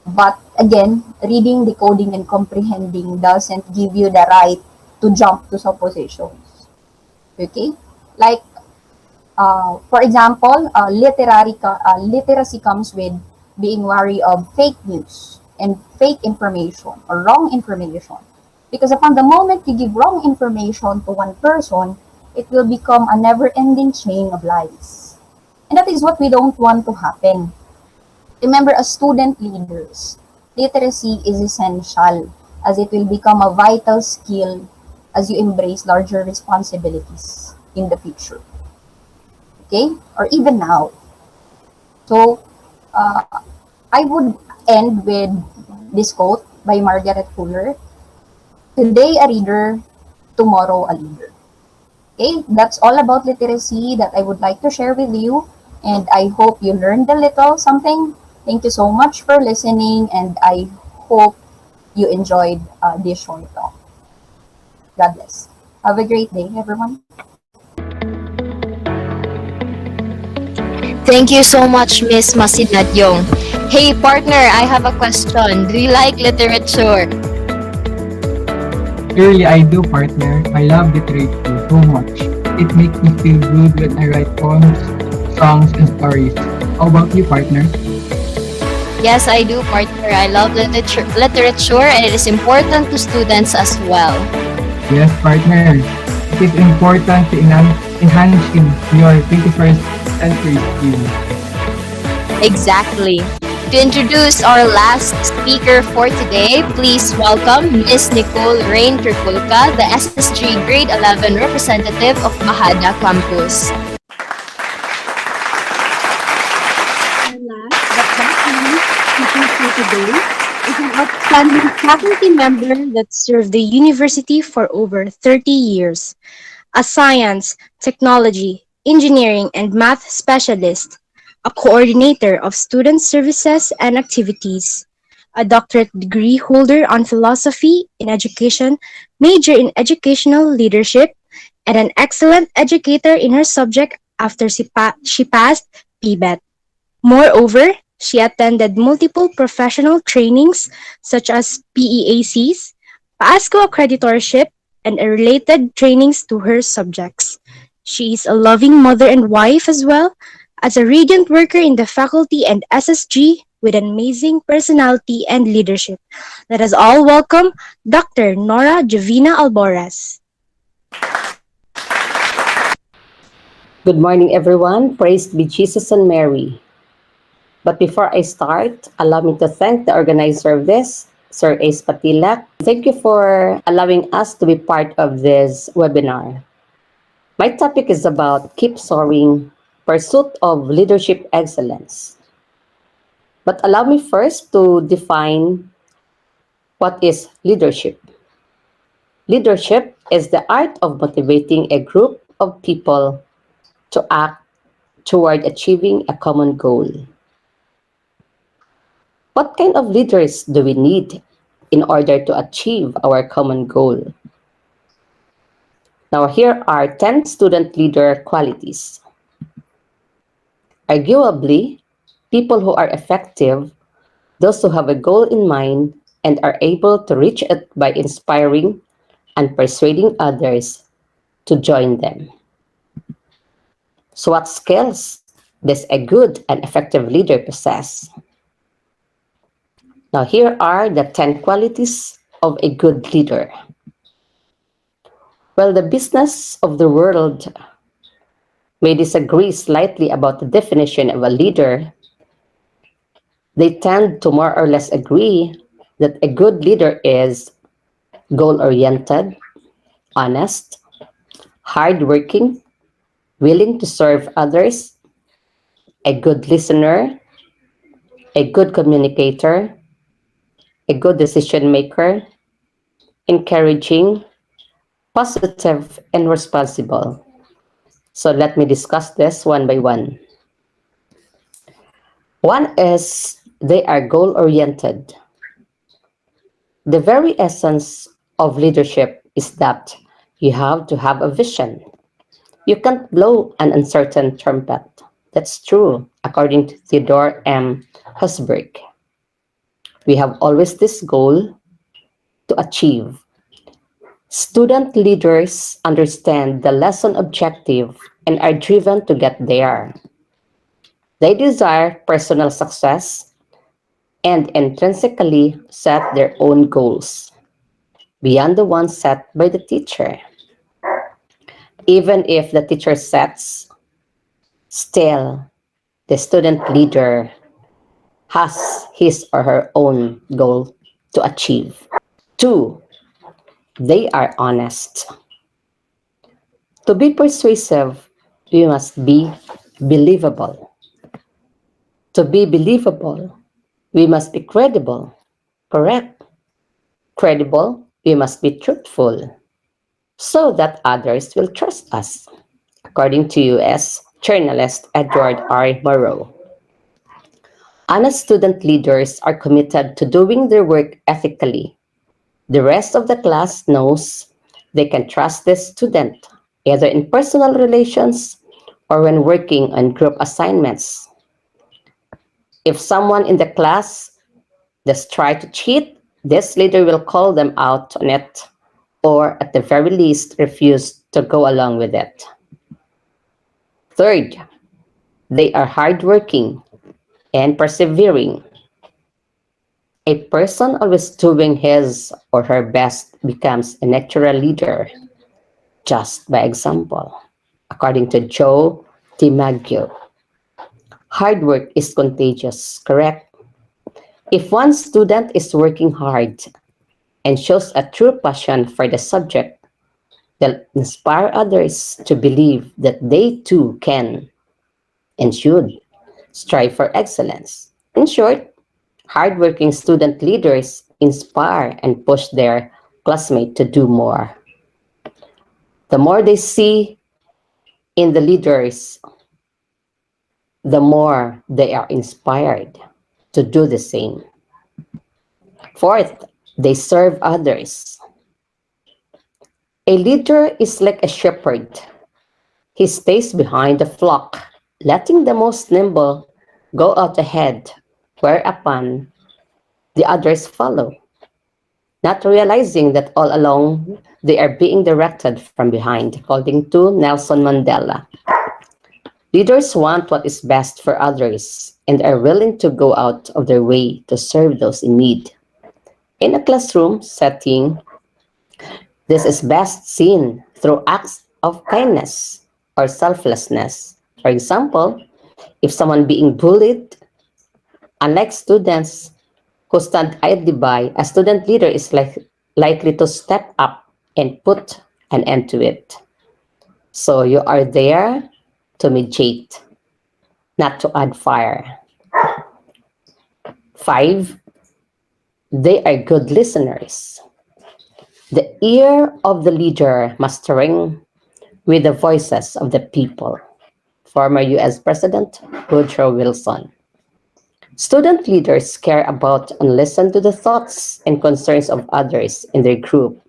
But again, reading, decoding, and comprehending doesn't give you the right to jump to suppositions. Okay? Like, for example, literacy comes with being wary of fake news and fake information or wrong information. Because upon the moment you give wrong information to one person, it will become a never-ending chain of lies. And that is what we don't want to happen. Remember, as student leaders, literacy is essential as it will become a vital skill as you embrace larger responsibilities in the future. Okay? Or even now. So, I would end with this quote by Margaret Fuller. Today a reader, tomorrow a leader. Okay, that's all about literacy that I would like to share with you, and I hope you learned a little something. Thank you so much for listening, and I hope you enjoyed this short talk. God bless. Have a great day, everyone. Thank you so much, Miss Masinadyong. Hey, partner, I have a question. Do you like literature? Surely I do, partner. I love literature so much. It makes me feel good when I write poems, songs, and stories. How about you, partner? Yes, I do, partner. I love literature, and it is important to students as well. Yes, partner. It is important to enhancing your 21st century skills. Exactly. To introduce our last speaker for today, please welcome Ms. Nicole Rain Tripulca, the SSG Grade 11 representative of Mahada Campus. Our last but not least speaker for today is an outstanding faculty member that served the university for over 30 years. A science, technology, engineering, and math specialist, a coordinator of student services and activities, a doctorate degree holder on philosophy in education, major in educational leadership, and an excellent educator in her subject after she passed PBET. Moreover, she attended multiple professional trainings such as PEACs, PASCO accreditorship, and related trainings to her subjects. She is a loving mother and wife as well as a radiant worker in the faculty and SSG with an amazing personality and leadership. Let us all welcome Dr. Nora Jovina Alboras. Good morning, everyone. Praised be Jesus and Mary. But before I start, allow me to thank the organizer of this, Sir Ace Patilak. Thank you for allowing us to be part of this webinar. My topic is about Keep Soaring, Pursuit of Leadership Excellence. But allow me first to define what is leadership. Leadership is the art of motivating a group of people to act toward achieving a common goal. What kind of leaders do we need in order to achieve our common goal? Now, here are 10 student leader qualities. Arguably, People who are effective, those who have a goal in mind and are able to reach it by inspiring and persuading others to join them. So what skills does a good and effective leader possess? Now here are the 10 qualities of a good leader. Well, the business of the world may disagree slightly about the definition of a leader. They tend to more or less agree that a good leader is goal-oriented, honest, hardworking, willing to serve others, a good listener, a good communicator, a good decision maker, encouraging, positive, and responsible. So let me discuss this one by one. One is they are goal-oriented. The very essence of leadership is that you have to have a vision. You can't blow an uncertain trumpet. That's true, according to Theodore M. Husberg. We have always this goal to achieve. Student leaders understand the lesson objective and are driven to get there. They desire personal success and intrinsically set their own goals beyond the ones set by the teacher. Even if the teacher sets, still the student leader has his or her own goal to achieve. Two, they are honest. To be persuasive, we must be believable. To be believable, we must be credible. Correct. Credible, we must be truthful so that others will trust us, according to U.S. journalist Edward R. Murrow. Honest student leaders are committed to doing their work ethically. The rest of the class knows they can trust the student, either in personal relations or when working on group assignments. If someone in the class does try to cheat, this leader will call them out on it, or at the very least refuse to go along with it. Third, they are hardworking and persevering. A person always doing his or her best becomes a natural leader, just by example, according to Joe DiMaggio. Hard work is contagious, correct? If one student is working hard and shows a true passion for the subject, they'll inspire others to believe that they too can and should strive for excellence. In short, hardworking student leaders inspire and push their classmates to do more. The more they see in the leaders, the more they are inspired to do the same. Fourth, they serve others. A leader is like a shepherd. He stays behind the flock, letting the most nimble go out ahead, whereupon the others follow, not realizing that all along they are being directed from behind, according to Nelson Mandela. Leaders want what is best for others and are willing to go out of their way to serve those in need. In a classroom setting, this is best seen through acts of kindness or selflessness. For example, if someone being bullied, unlike students who stand idly by, a student leader is likely to step up and put an end to it. So you are there to mediate, not to add fire. 5, they are good listeners. The ear of the leader must ring with the voices of the people. Former U.S. President Woodrow Wilson. Student leaders care about and listen to the thoughts and concerns of others in their group,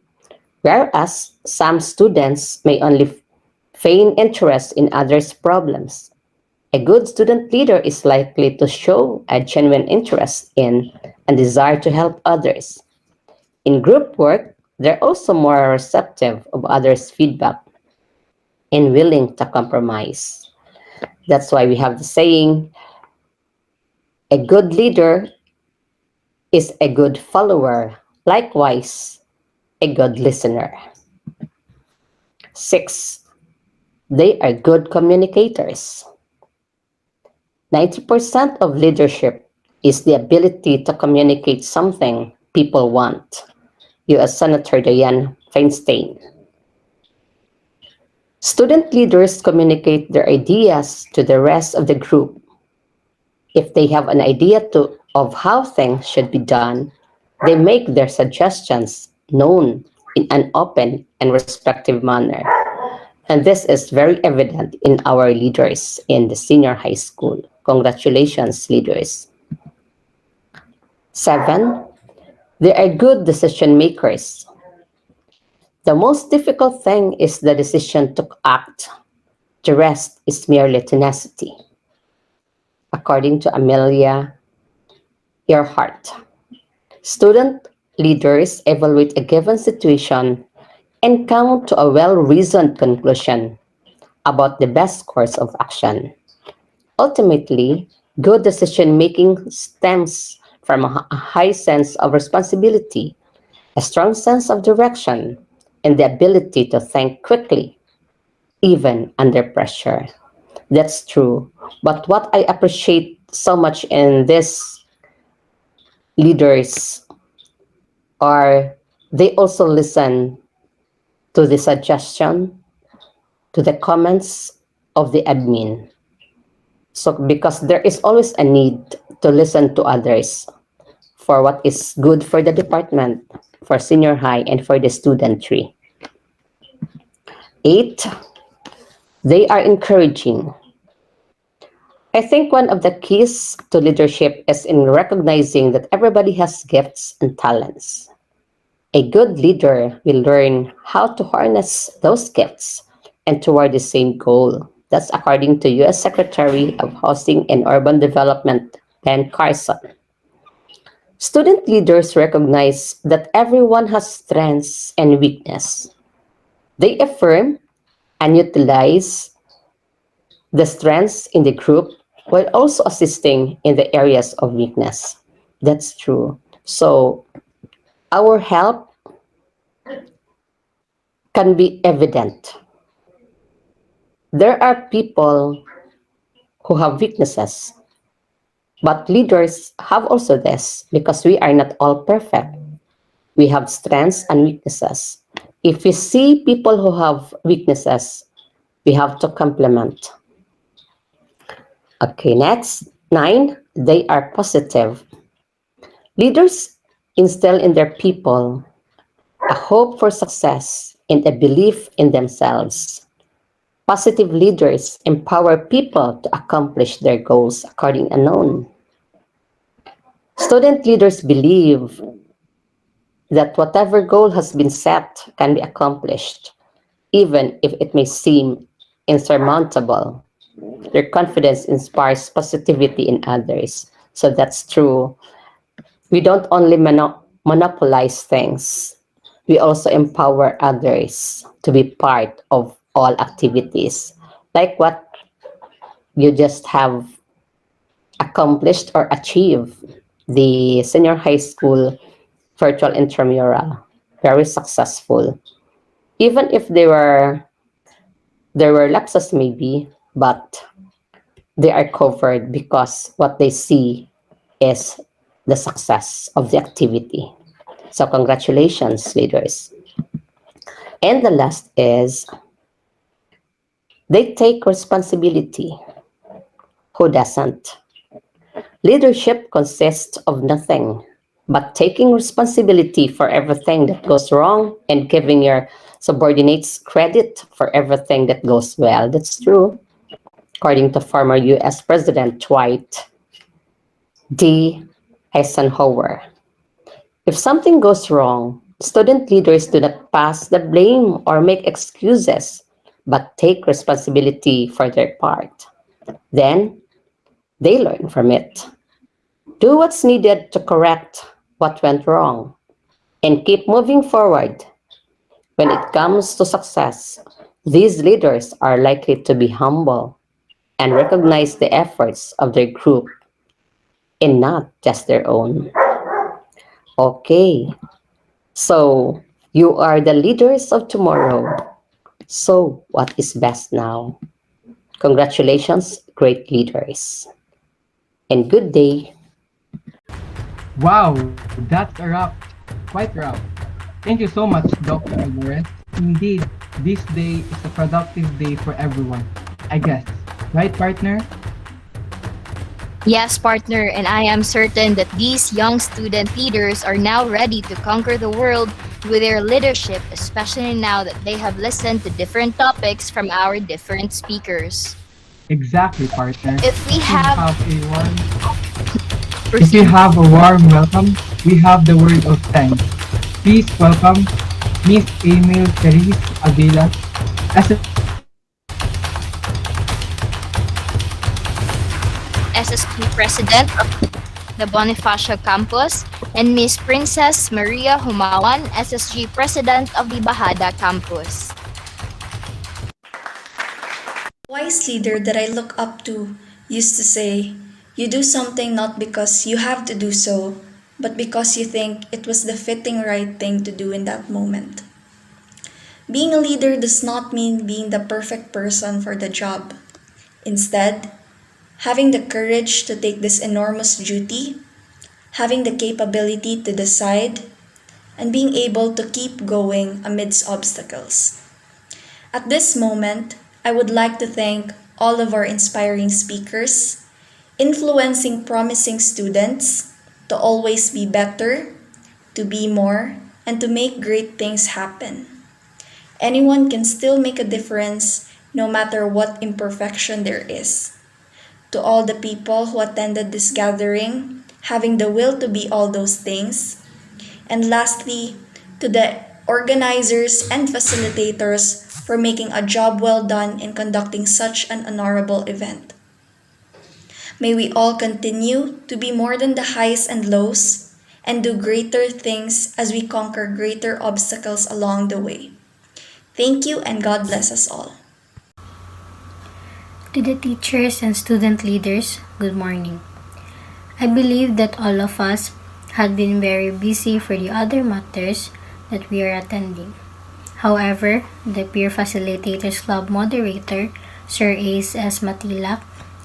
whereas some students may only feign interest in others' problems. A good student leader is likely to show a genuine interest in and desire to help others. In group work, they're also more receptive of others' feedback and willing to compromise. That's why we have the saying, a good leader is a good follower, likewise, a good listener. 6. They are good communicators. 90% of leadership is the ability to communicate something people want. U.S. Senator Dianne Feinstein. Student leaders communicate their ideas to the rest of the group. If they have an idea of how things should be done, they make their suggestions known in an open and respectful manner. And this is very evident in our leaders in the senior high school. Congratulations, leaders. 7, they are good decision makers. The most difficult thing is the decision to act. The rest is merely tenacity. According to Amelia Earhart, student leaders evaluate a given situation and come to a well-reasoned conclusion about the best course of action. Ultimately, good decision-making stems from a high sense of responsibility, a strong sense of direction, and the ability to think quickly, even under pressure. That's true. But what I appreciate so much in these leaders are they also listen to the suggestion, to the comments of the admin. So because there is always a need to listen to others for what is good for the department, for senior high, and for the studentry. 8, they are encouraging. I think one of the keys to leadership is in recognizing that everybody has gifts and talents. A good leader will learn how to harness those gifts and toward the same goal. That's according to U.S. Secretary of Housing and Urban Development, Ben Carson. Student leaders recognize that everyone has strengths and weakness. They affirm and utilize the strengths in the group while also assisting in the areas of weakness. That's true. So our help can be evident. There are people who have weaknesses, but leaders have also this because we are not all perfect. We have strengths and weaknesses. If we see people who have weaknesses, we have to complement. Okay, next. 9, they are positive. Leaders instill in their people a hope for success and a belief in themselves. Positive leaders empower people to accomplish their goals according to known. Student leaders believe that whatever goal has been set can be accomplished, even if it may seem insurmountable. Their confidence inspires positivity in others. So that's true. We don't only monopolize things, we also empower others to be part of all activities. Like what you just have accomplished or achieved, the senior high school virtual intramural, very successful. Even if there were lapses maybe, but they are covered because what they see is the success of the activity. So congratulations, leaders. And the last is they take responsibility. Who doesn't? Leadership consists of nothing but taking responsibility for everything that goes wrong and giving your subordinates credit for everything that goes well. That's true. According to former U.S. President Dwight D. Eisenhower. If something goes wrong, student leaders do not pass the blame or make excuses, but take responsibility for their part. Then they learn from it. Do what's needed to correct what went wrong and keep moving forward. When it comes to success, these leaders are likely to be humble and recognize the efforts of their group and not just their own. Okay, so you are the leaders of tomorrow. So, what is best now? Congratulations, great leaders. And good day. Wow, that's a wrap. Quite a wrap. Thank you so much, Dr. Alvarez. Indeed, this day is a productive day for everyone, I guess. Right, partner? Yes, partner, and I am certain that these young student leaders are now ready to conquer the world with their leadership, especially now that they have listened to different topics from our different speakers. Exactly, partner. If we have If you have a warm welcome, we have the word of thanks. Please welcome Miss Emil Cerise Avila, SSP President of the Bonifacio Campus, and Miss Princess Maria Humawan, SSG President of the Bahada Campus. Wise leader that I look up to used to say, "You do something not because you have to do so, but because you think it was the fitting right thing to do in that moment." Being a leader does not mean being the perfect person for the job. Instead, having the courage to take this enormous duty, having the capability to decide, and being able to keep going amidst obstacles. At this moment, I would like to thank all of our inspiring speakers, influencing promising students to always be better, to be more, and to make great things happen. Anyone can still make a difference no matter what imperfection there is. To all the people who attended this gathering, having the will to be all those things. And lastly, to the organizers and facilitators for making a job well done in conducting such an honorable event. May we all continue to be more than the highs and lows and do greater things as we conquer greater obstacles along the way. Thank you and God bless us all. To the teachers and student leaders, good morning. I believe that all of us had been very busy for the other matters that we are attending. However, the Peer Facilitators Club moderator, Sir Ace S. Matilak,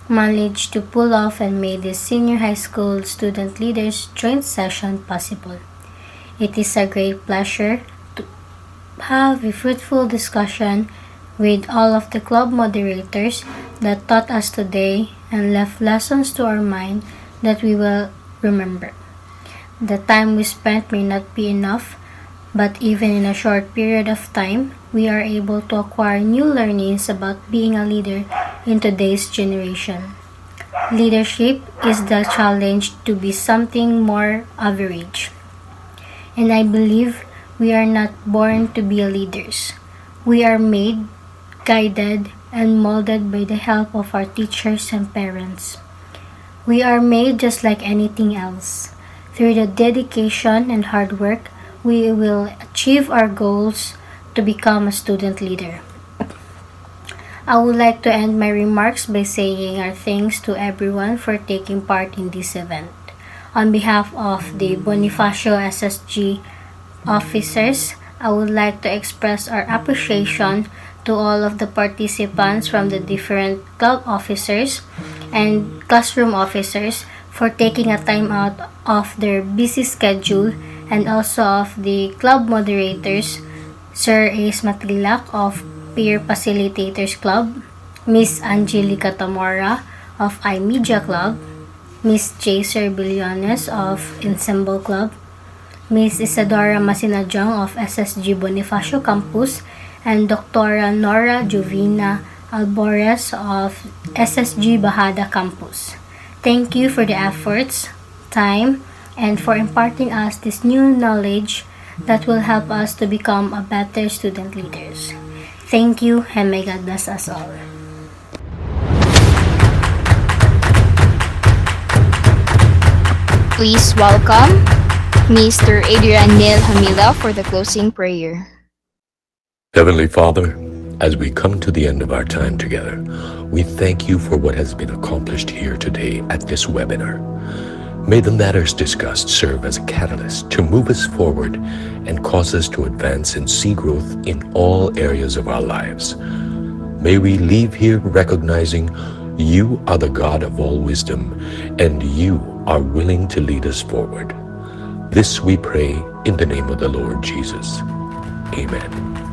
managed to pull off and made this senior high school student leaders joint session possible. It is a great pleasure to have a fruitful discussion with all of the club moderators that taught us today and left lessons to our mind that we will remember. The time we spent may not be enough, but even in a short period of time, we are able to acquire new learnings about being a leader in today's generation. Leadership is the challenge to be something more average. And I believe we are not born to be leaders. We are made, guided, and molded by the help of our teachers and parents. We are made just like anything else. Through the dedication and hard work, we will achieve our goals to become a student leader. I would like to end my remarks by saying our thanks to everyone for taking part in this event. On behalf of the Bonifacio SSG officers, I would like to express our appreciation to all of the participants from the different club officers and classroom officers for taking a time out of their busy schedule, and also of the club moderators, Sir Ace Matilak of Peer Facilitators Club, Miss Angelica Tamora of iMedia Club, Miss J. Serbillones of Ensemble Club, Miss Isadora Masinajong of SSG Bonifacio Campus, and Dr. Nora Jovina Albores of SSG Bahada Campus. Thank you for the efforts, time, and for imparting us this new knowledge that will help us to become a better student leaders. Thank you, and may God bless us all. Please welcome Mr. Adrian Neil Hamila for the closing prayer. Heavenly Father, as we come to the end of our time together, we thank you for what has been accomplished here today at this webinar. May the matters discussed serve as a catalyst to move us forward and cause us to advance and see growth in all areas of our lives. May we leave here recognizing you are the God of all wisdom and you are willing to lead us forward. This we pray in the name of the Lord Jesus. Amen.